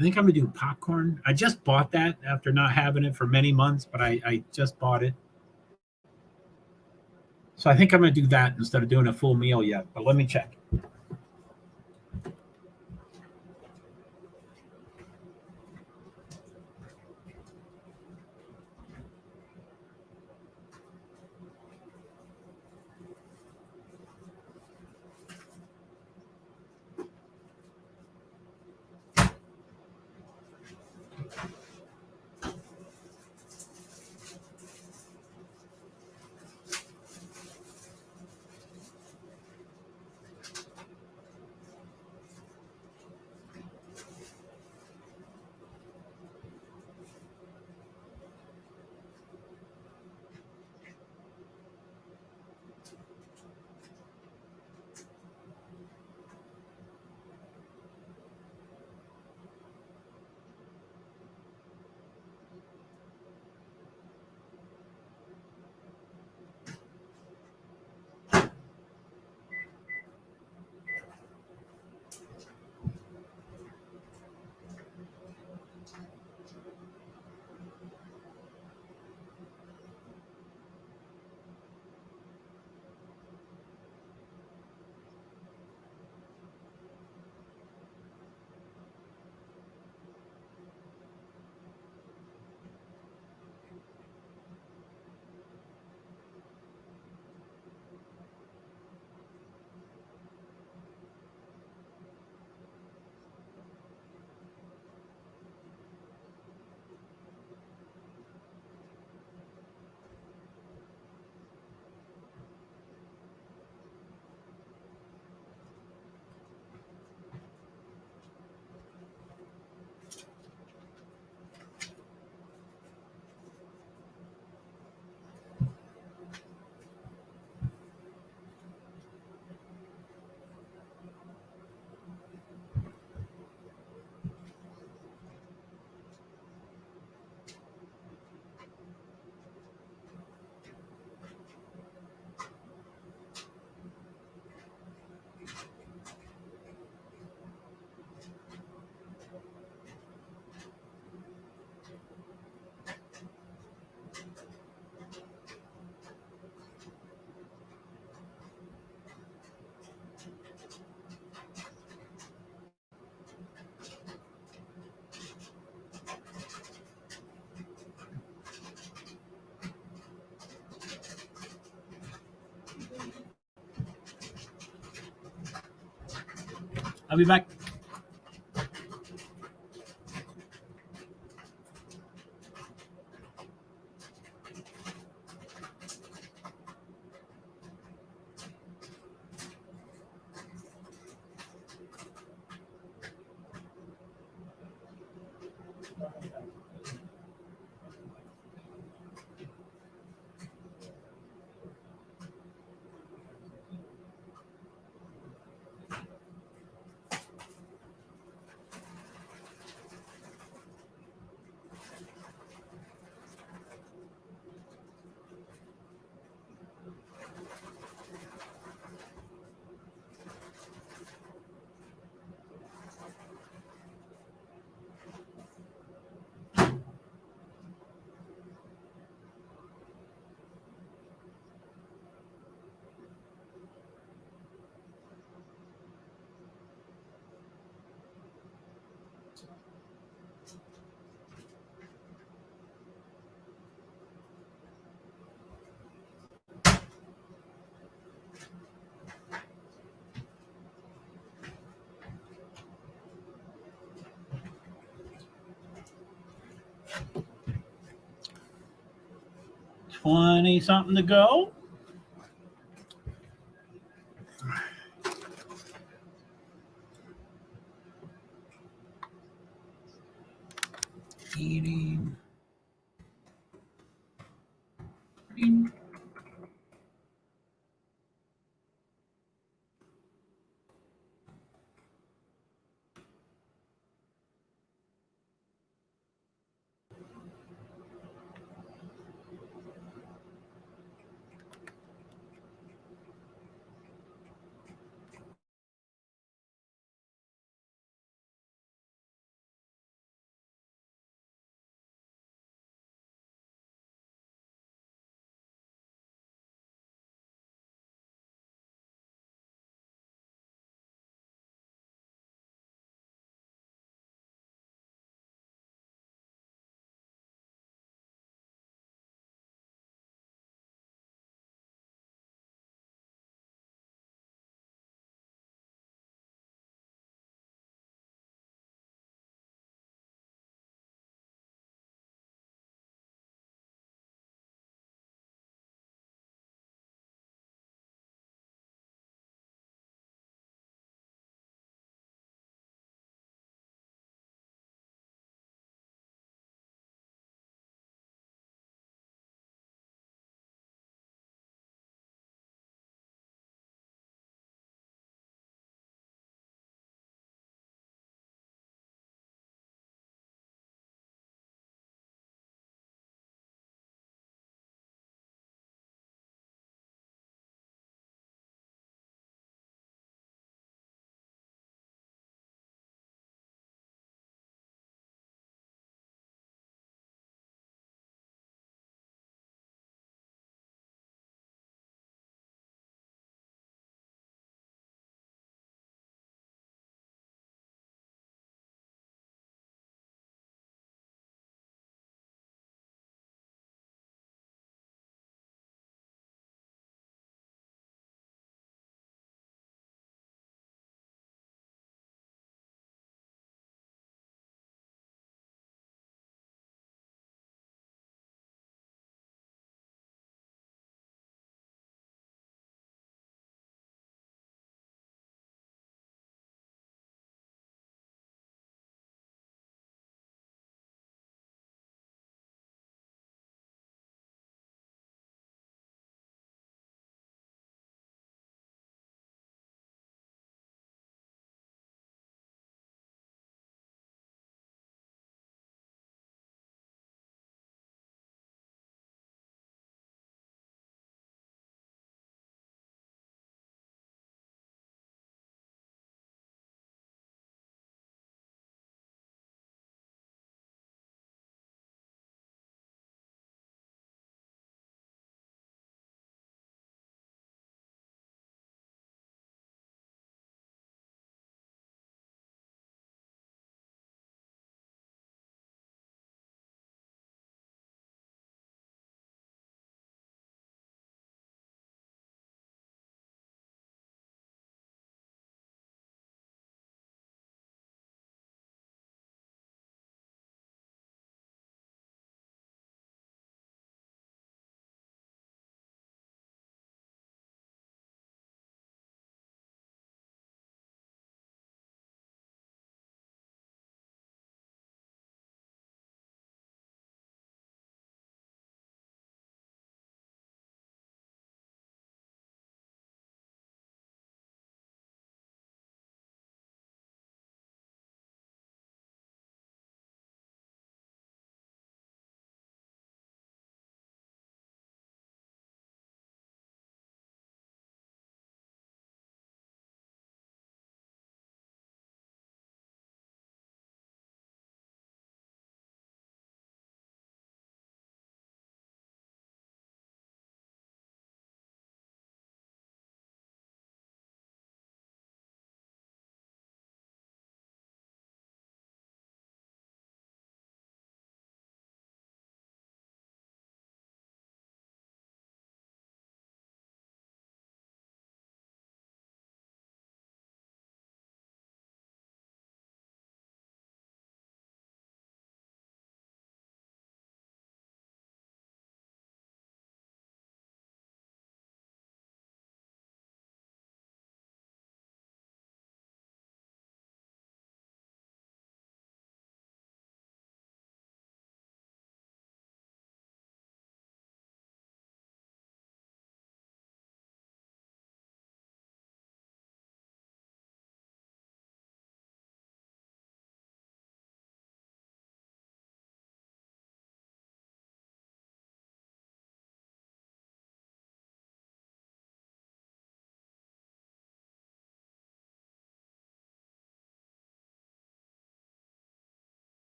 A: think I'm going to do popcorn. I just bought that after not having it for many months, but I just bought it. So I think I'm going to do that instead of doing a full meal yet. But let me check. I'll be back. $20-something to go. Eating.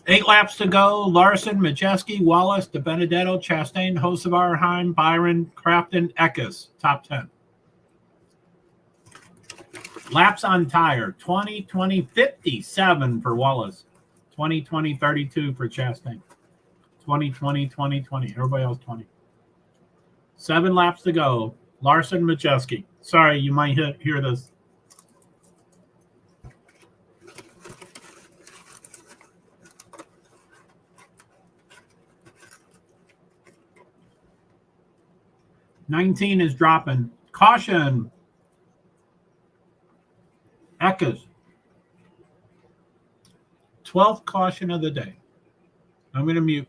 A: 8 laps to go. Larson, Majeski, Wallace, De Benedetto, Chastain, Hocevar, Heim, Byron, Crafton, Eckes. Top 10. Laps on tire. 20, 20, 57 for Wallace. 20, 20, 32 for Chastain. 20, 20, 20, 20. Everybody else 20. 7 laps to go. Larson, Majeski. Sorry, you might hear this. $19 is dropping. Caution. Eckes. 12th caution of the day. I'm going to mute.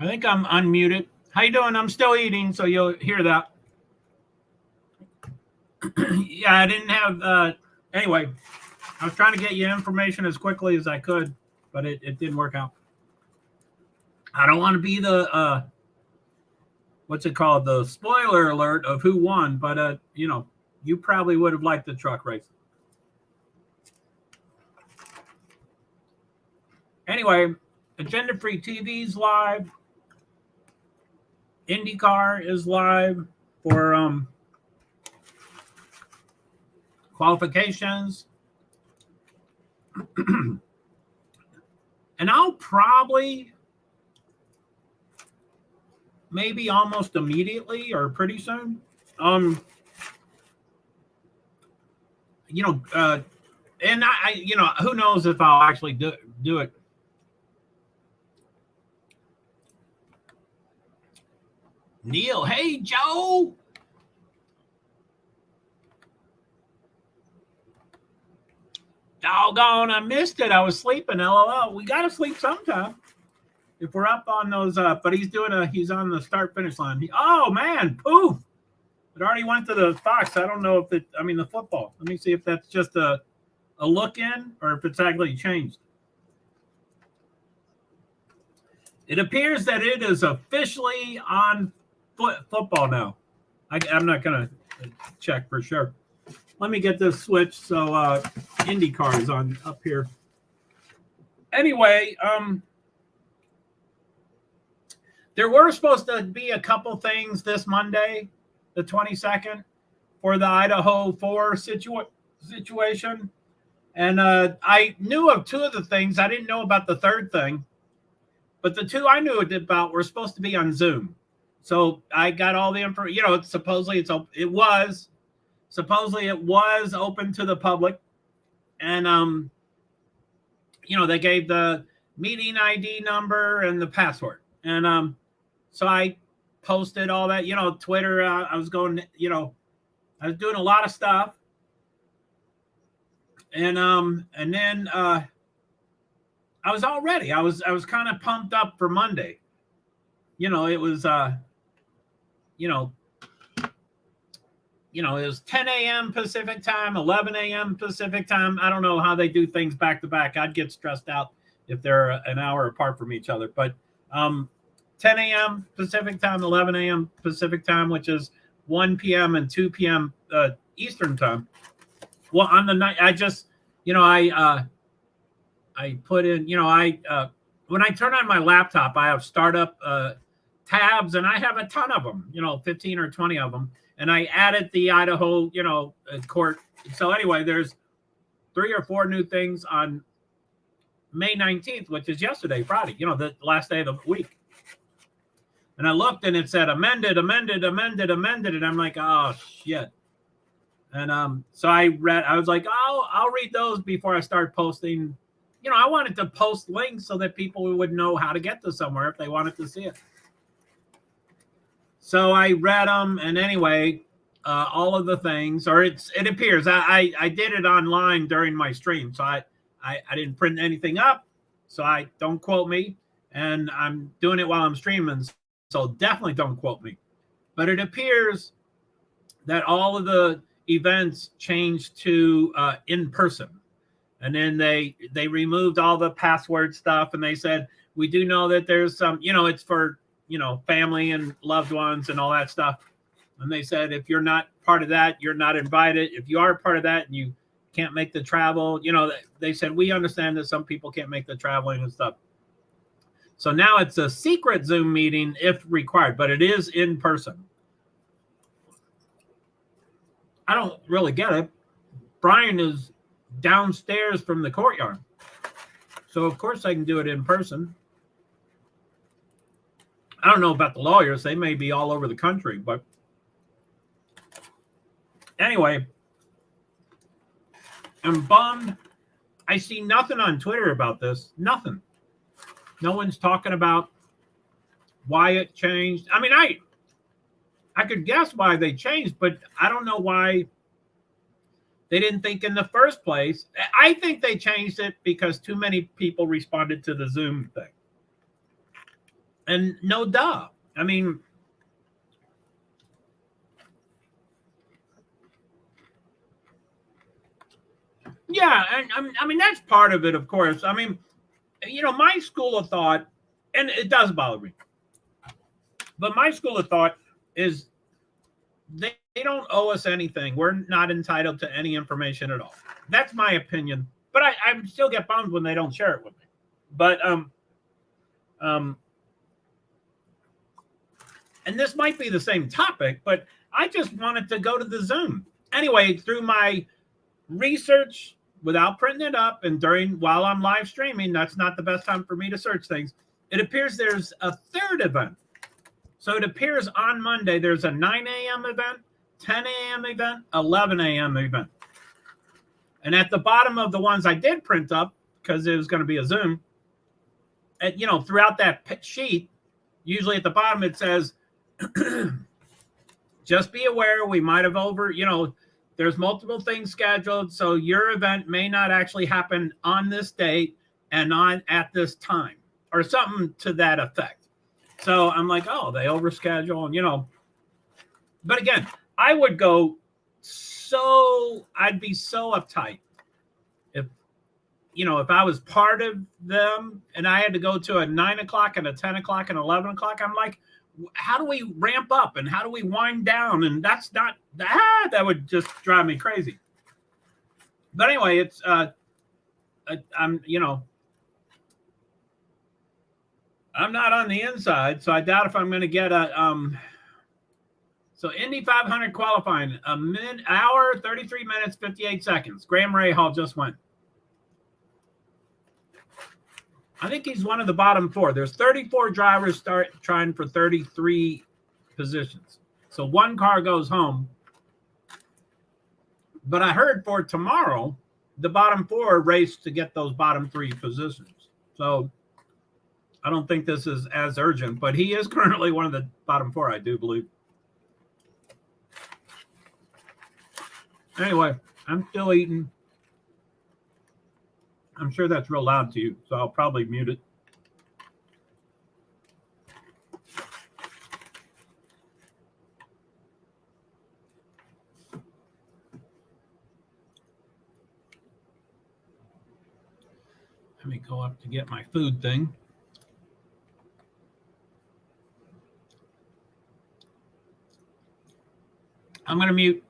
A: I think I'm unmuted. How you doing? I'm still eating, so you'll hear that. Yeah, I didn't have. Anyway, I was trying to get you information as quickly as I could, but it didn't work out. I don't want to be the what's it called? The spoiler alert of who won, but you probably would have liked the truck race. Anyway, Agenda Free TV's live. IndyCar is live for qualifications. And I'll probably maybe almost immediately or pretty soon and I who knows if I'll actually do it. Neil, hey Joe. Doggone, I missed it. I was sleeping. LOL. We gotta sleep sometime if we're up on those. But he's on the start finish line. Oh man, poof! It already went to the Fox. I don't know if the football. Let me see if that's just a look in or if it's actually changed. It appears that it is officially on football now. I'm not gonna check for sure. Let me get this switched so IndyCar is on up here. Anyway, there were supposed to be a couple things this Monday, the 22nd, for the Idaho 4 situation. And I knew of two of the things. I didn't know about the third thing. But the two I knew about were supposed to be on Zoom. So I got all the information. Supposedly it was open to the public. And, they gave the meeting ID number and the password. And so I posted all that, Twitter. I was going, I was doing a lot of stuff. And then I was all ready. I was kind of pumped up for Monday. It was, it was 10 a.m. Pacific time, 11 a.m. Pacific time. I don't know how they do things back to back. I'd get stressed out if they're an hour apart from each other. But 10 a.m. Pacific time, 11 a.m. Pacific time, which is 1 p.m. and 2 p.m. Eastern time. Well, on the night, I just, I put in, when I turn on my laptop, I have startup tabs, and I have a ton of them, 15 or 20 of them. And I added the Idaho, court. So anyway, there's 3 or 4 new things on May 19th, which is yesterday, Friday, the last day of the week. And I looked and it said amended. And I'm like, oh, shit. And so I was like, oh, I'll read those before I start posting. I wanted to post links so that people would know how to get to somewhere if they wanted to see it. So I read them, and anyway, all of the things, or it appears I did it online during my stream, so I didn't print anything up, so I don't quote me, and I'm doing it while I'm streaming, so definitely don't quote me. But it appears that all of the events changed to in person, and then they removed all the password stuff, and they said we do know that there's some, it's for family and loved ones and all that stuff. And they said, if you're not part of that, you're not invited. If you are part of that and you can't make the travel, they said, we understand that some people can't make the traveling and stuff. So now it's a secret Zoom meeting if required, but it is in person. I don't really get it. Brian is downstairs from the courtyard. So of course I can do it in person. I don't know about the lawyers. They may be all over the country, but anyway, I'm bummed. I see nothing on Twitter about this. Nothing. No one's talking about why it changed. I mean, I could guess why they changed, but I don't know why they didn't think in the first place. I think they changed it because too many people responded to the Zoom thing. And no duh. I mean, yeah, and I mean that's part of it, of course. I mean, my school of thought, and it does bother me, but my school of thought is they don't owe us anything. We're not entitled to any information at all. That's my opinion. But I still get bummed when they don't share it with me. But um, and this might be the same topic, but I just wanted to go to the Zoom anyway through my research without printing it up and while I'm live streaming. That's not the best time for me to search things. It appears there's a third event. So it appears on Monday there's a 9 a.m. event, 10 a.m. event, 11 a.m. event. And at the bottom of the ones I did print up, because it was going to be a Zoom, throughout that sheet, usually at the bottom it says, just be aware we might have there's multiple things scheduled, so your event may not actually happen on this date and at this time, or something to that effect. So I'm like, oh, they overschedule, and but again, I'd be so uptight if I was part of them and I had to go to a 9 o'clock and a 10 o'clock and 11 o'clock. I'm like, how do we ramp up and how do we wind down? And that's not that would just drive me crazy. But anyway, it's I'm not on the inside, so I doubt if I'm going to get a So Indy 500 qualifying, hour 33 minutes 58 seconds. Graham Rahal just went. I think he's one of the bottom four. There's 34 drivers trying for 33 positions. So one car goes home. But I heard for tomorrow, the bottom four race to get those bottom three positions. So I don't think this is as urgent, but he is currently one of the bottom four, I do believe. Anyway, I'm still eating. I'm sure that's real loud to you, so I'll probably mute it. Let me go up to get my food thing. I'm going to mute.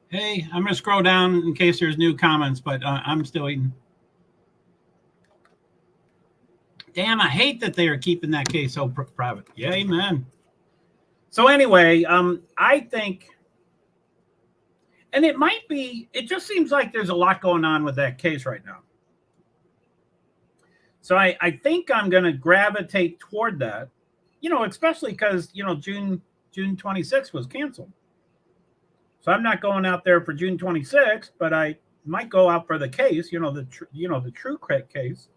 A: Hey, I'm going to scroll down in case there's new comments, but I'm still eating. Damn, I hate that they are keeping that case so private. Yeah, amen. So anyway, I think, and it just seems like there's a lot going on with that case right now. So I think I'm going to gravitate toward that, especially because, June 26th was canceled. So I'm not going out there for June 26th, but I might go out for the case, the true case.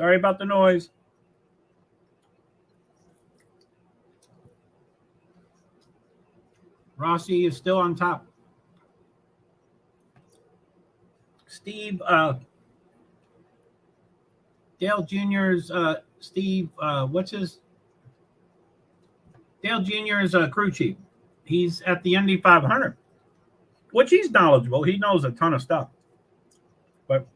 A: Sorry about the noise. Rossi is still on top. Steve, Dale Jr.'s, what's his? Dale Jr.'s crew chief. He's at the Indy 500, which he's knowledgeable. He knows a ton of stuff. But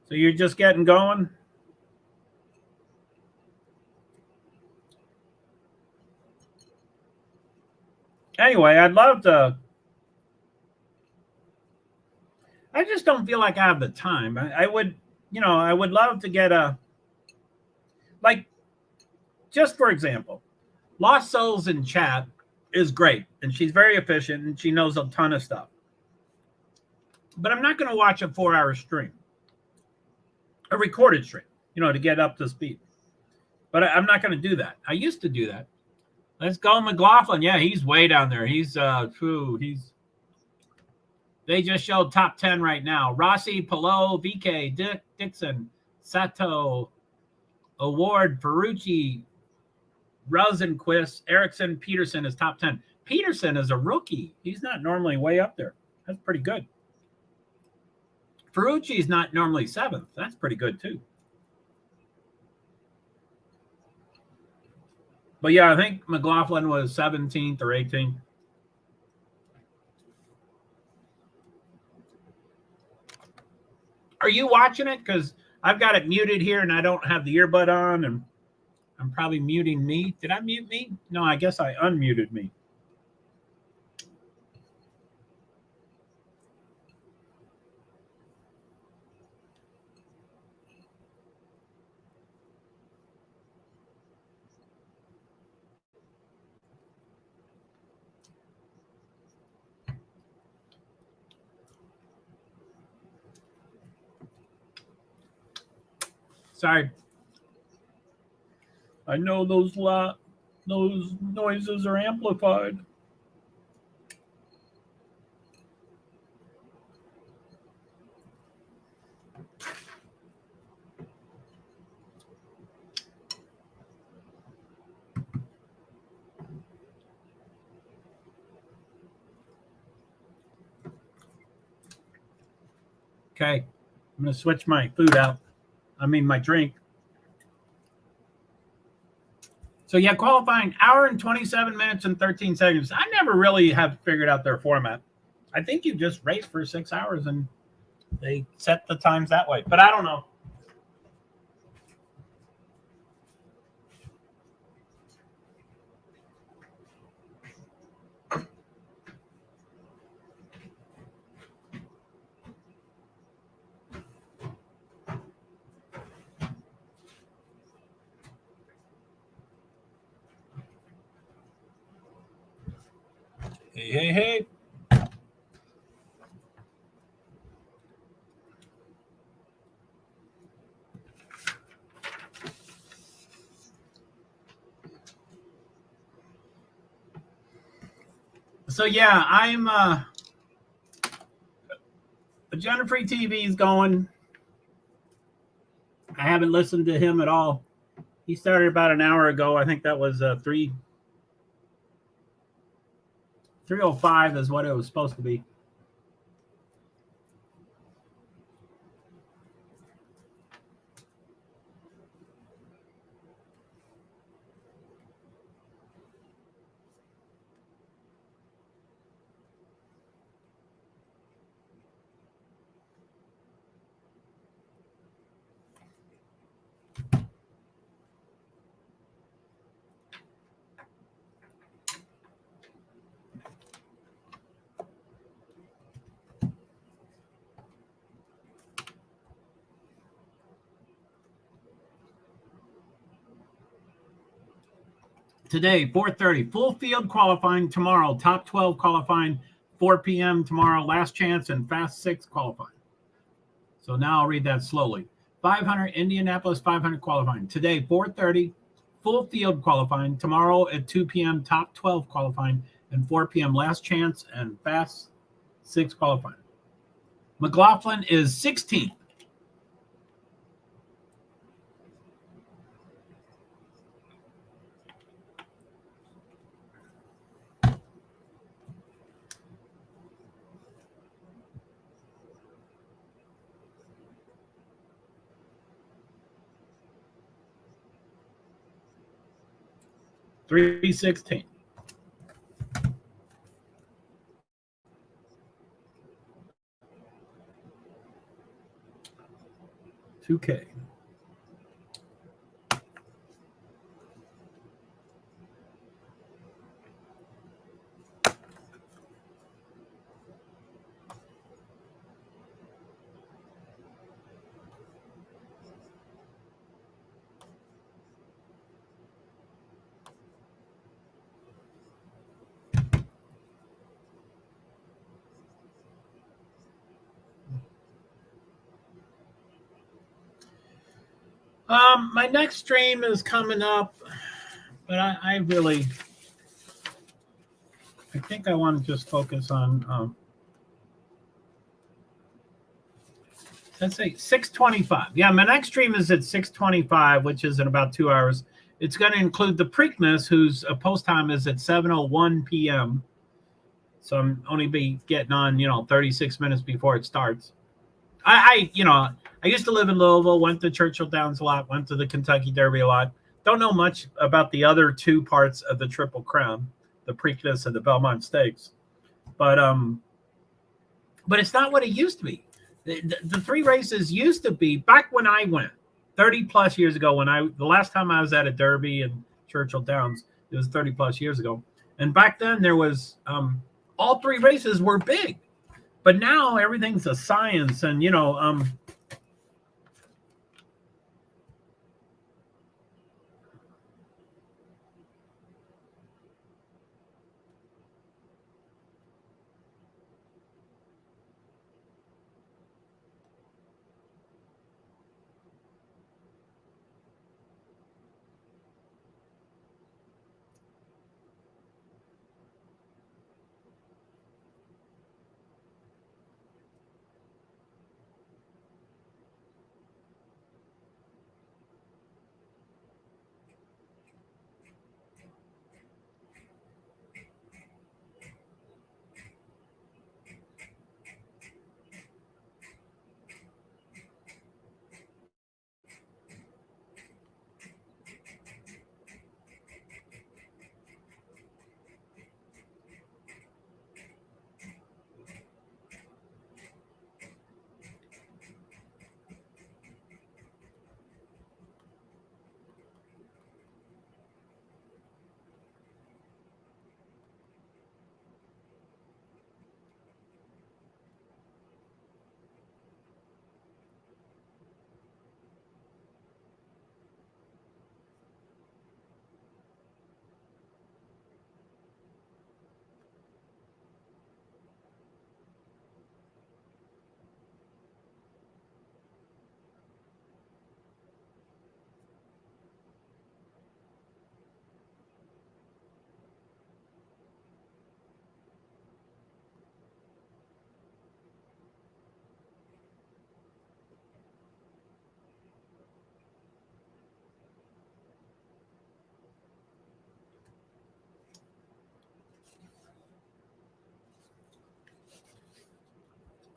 A: so you're just getting going? Anyway, I'd love to. I just don't feel like I have the time. I would, I would love to get like, just for example, Lost Souls in chat is great, and she's very efficient, and she knows a ton of stuff. But I'm not going to watch a 4-hour stream, a recorded stream, to get up to speed. But I'm not going to do that. I used to do that. Let's go, McLaughlin. Yeah, he's way down there. He's They just showed top 10 right now. Rossi, Pelot, VK, Dixon, Sato, Award, Ferrucci, Rosenquist, Erickson, Peterson is top 10. Peterson is a rookie. He's not normally way up there. That's pretty good. Ferrucci's not normally 7th. That's pretty good, too. But, yeah, I think McLaughlin was 17th or 18th. Are you watching it? Because I've got it muted here, and I don't have the earbud on, and I'm probably muting me. Did I mute me? No, I guess I unmuted me. Sorry. I know those noises are amplified. Okay, I'm going to switch my food out. I mean, my drink. So, yeah, qualifying hour and 27 minutes and 13 seconds. I never really have figured out their format. I think you just race for 6 hours and they set the times that way. But I don't know. Hey. So, yeah, I'm Agenda Free TV is going. I haven't listened to him at all. He started about an hour ago. I think that was 3:05 is what it was supposed to be. Today, 4:30, full field qualifying. Tomorrow, top 12 qualifying. 4 p.m. tomorrow, last chance, and fast 6 qualifying. So now I'll read that slowly. 500, Indianapolis 500 qualifying. Today, 4:30, full field qualifying. Tomorrow at 2 p.m., top 12 qualifying, and 4 p.m., last chance, and fast 6 qualifying. McLaughlin is 16th. $316. $2K. My next stream is coming up, but I think I want to just focus on, let's say 6:25. Yeah, my next stream is at 6:25, which is in about 2 hours. It's going to include the Preakness, whose post time is at 7:01 p.m. So I'm only be getting on, 36 minutes before it starts. I used to live in Louisville, went to Churchill Downs a lot, went to the Kentucky Derby a lot. Don't know much about the other two parts of the Triple Crown, the Preakness and the Belmont Stakes. But it's not what it used to be. The 3 races used to be, back when I went 30 plus years ago, the last time I was at a Derby in Churchill Downs, it was 30 plus years ago. And back then there was, all 3 races were big, but now everything's a science. And,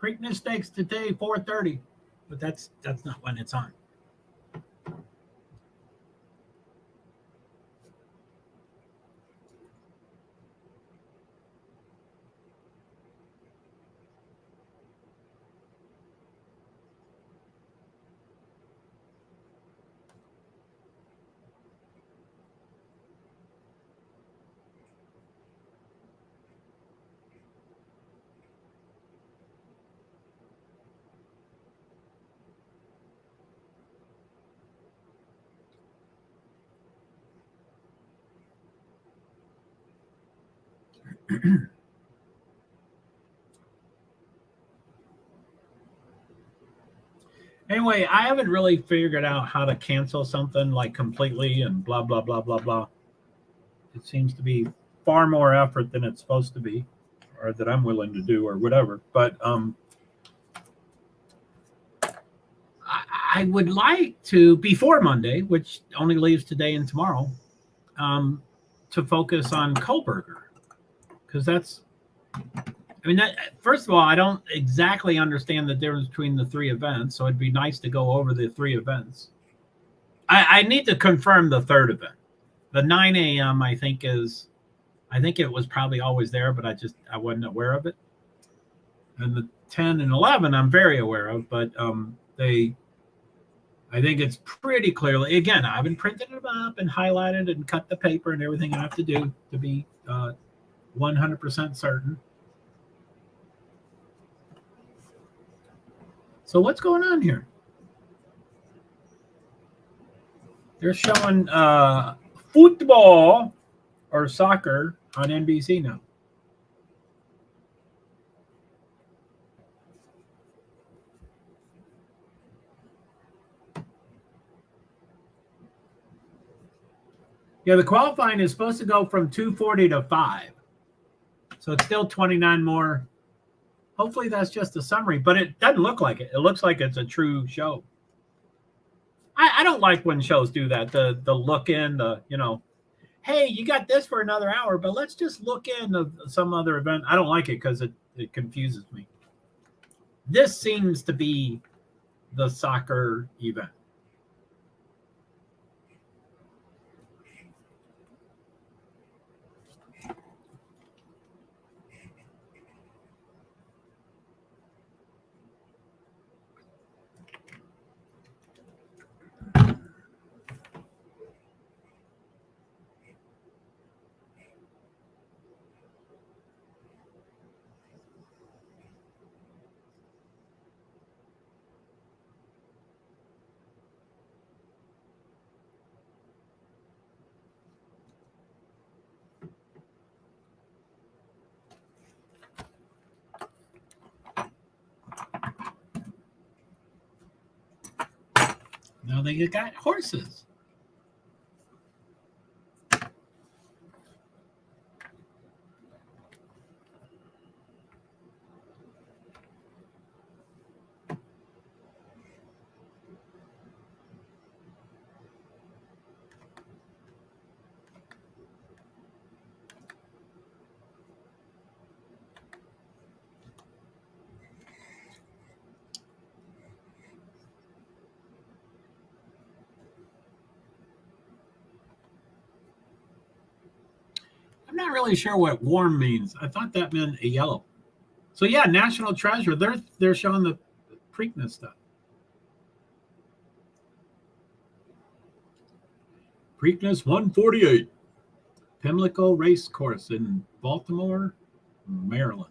A: Preakness Stakes today, 4:30, but that's not when it's on. Anyway, I haven't really figured out how to cancel something like completely and blah, blah, blah, blah, blah. It seems to be far more effort than it's supposed to be, or that I'm willing to do, or whatever. But I would like to, before Monday, which only leaves today and tomorrow, to focus on Kohlberger. Because that's, I mean, first of all, I don't exactly understand the difference between the three events, so it'd be nice to go over the three events. I need to confirm the third event. The 9 a.m. I think it was probably always there, but I wasn't aware of it. And the 10 and 11 I'm very aware of, but I think it's pretty clearly, again, I haven't printed them up and highlighted and cut the paper and everything I have to do to be 100% certain. So what's going on here? They're showing football or soccer on NBC now. Yeah, the qualifying is supposed to go from 2:40 to 5. So it's still 29 more. Hopefully that's just a summary, but it doesn't look like it. It looks like it's a true show. I don't like when shows do that. The look in, hey, you got this for another hour, but let's just look in some other event. I don't like it because it confuses me. This seems to be the soccer event. Now they got horses. I'm not really sure what warm means. I thought that meant a yellow. So yeah, National Treasure. They're showing the Preakness stuff. Preakness 148, Pimlico Race Course in Baltimore, Maryland.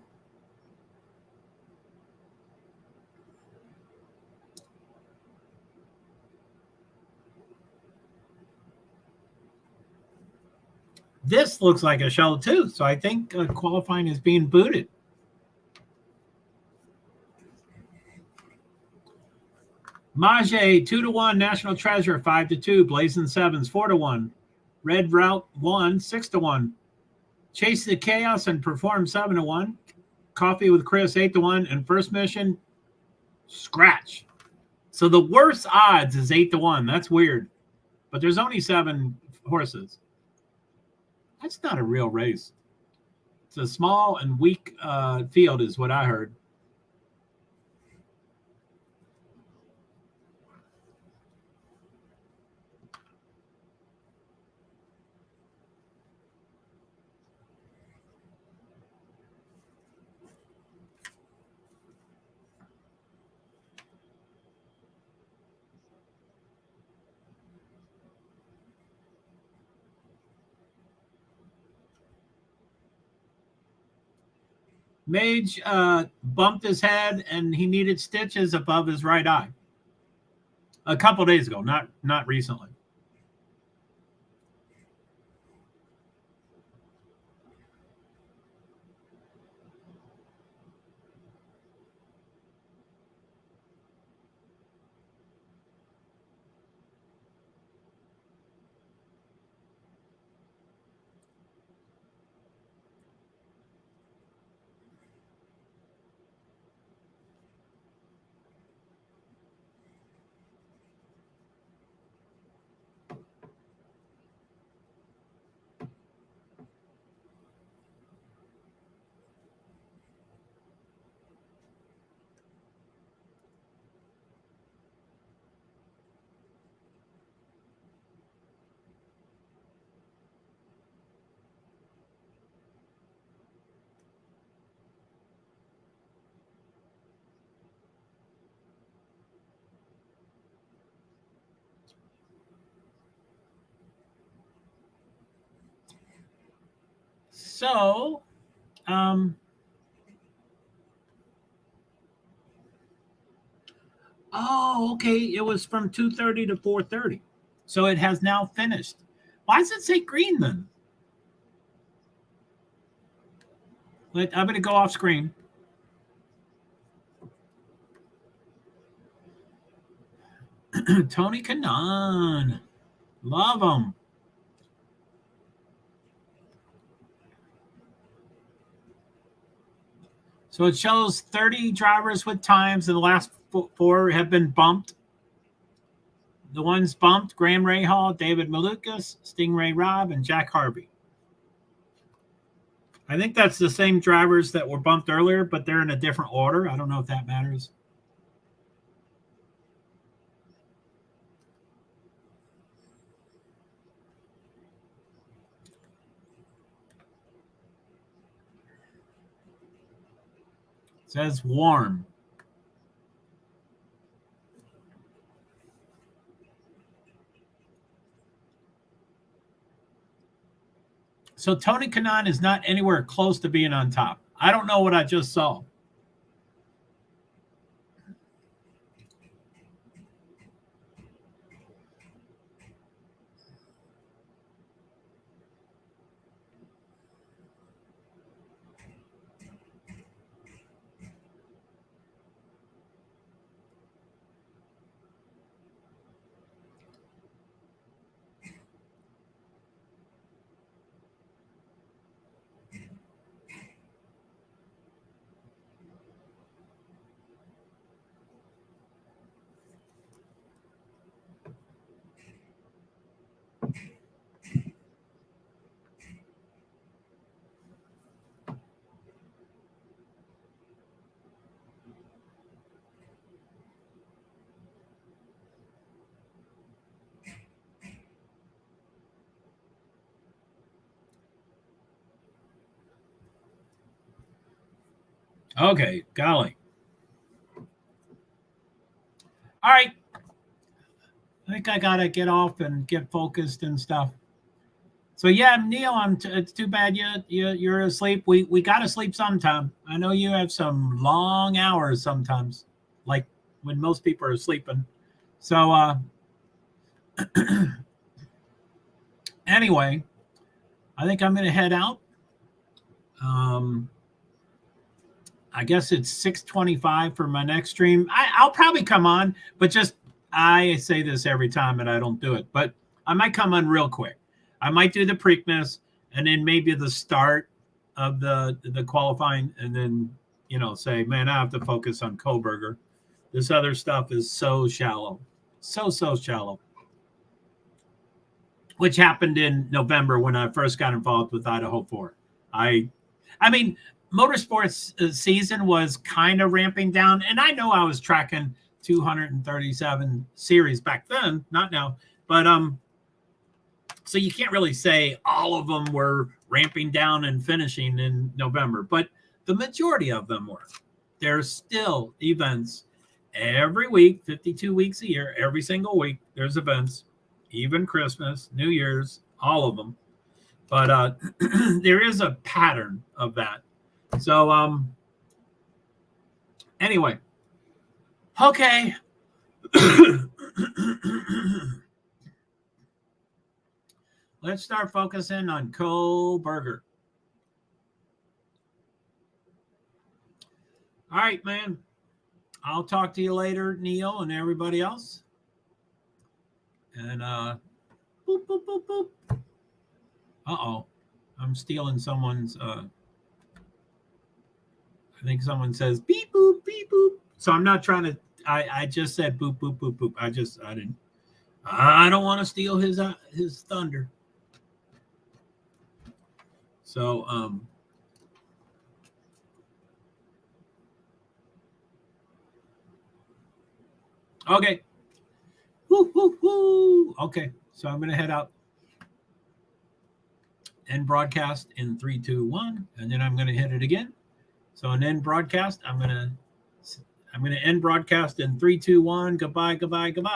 A: This looks like a show too, so I think qualifying is being booted. Mage 2-1, National Treasure 5-2, Blazing Sevens 4-1, Red Route 1 6-1, Chase the Chaos and Perform 7-1, Coffee with Chris 8-1, and First Mission scratch. So the worst odds is 8-1. That's weird, but there's only 7 horses. That's not a real race. It's a small and weak field is what I heard. Mage bumped his head and he needed stitches above his right eye. A couple days ago, not recently. So, oh, okay. It was from 2:30 to 4:30. So it has now finished. Why does it say green then? I'm going to go off screen. Tony Kanaan. Love him. So it shows 30 drivers with times, and the last 4 have been bumped. The ones bumped: Graham Rahal, David Malukas, Stingray Robb, and Jack Harvey. I think that's the same drivers that were bumped earlier, but they're in a different order. I don't know if that matters. It says warm. So Tony Kanaan is not anywhere close to being on top. I don't know what I just saw. Okay, golly. All right. I think I got to get off and get focused and stuff. So, yeah, Neil, it's too bad you're asleep. We got to sleep sometime. I know you have some long hours sometimes, like when most people are sleeping. So, anyway, I think I'm going to head out. I guess it's 6:25 for my next stream. I'll probably come on, but just I say this every time and I don't do it, but I might come on real quick. I might do the Preakness and then maybe the start of the qualifying, and then say, man, I have to focus on Koberger. This other stuff is so shallow, so shallow. Which happened in November when I first got involved with Idaho 4. I mean, motorsports season was kind of ramping down, and I know I was tracking 237 series back then, not now, but so you can't really say all of them were ramping down and finishing in November, but the majority of them were. There's still events every week, 52 weeks a year, every single week there's events, even Christmas, New Year's, all of them. But there is a pattern of that. So, anyway, okay. Let's start focusing on Koberger. All right, man. I'll talk to you later, Neil, and everybody else. And boop, boop, boop, boop. Uh-oh. I'm stealing someone's I think someone says beep boop, beep boop. So I'm not trying to I just said boop, boop, boop, boop. I don't want to steal his thunder. So okay. Woo, woo, woo. Okay, so I'm gonna head out. End broadcast in 3, 2, 1, and then I'm gonna hit it again. So an end broadcast. I'm gonna end broadcast in 3, 2, 1. Goodbye, goodbye, goodbye.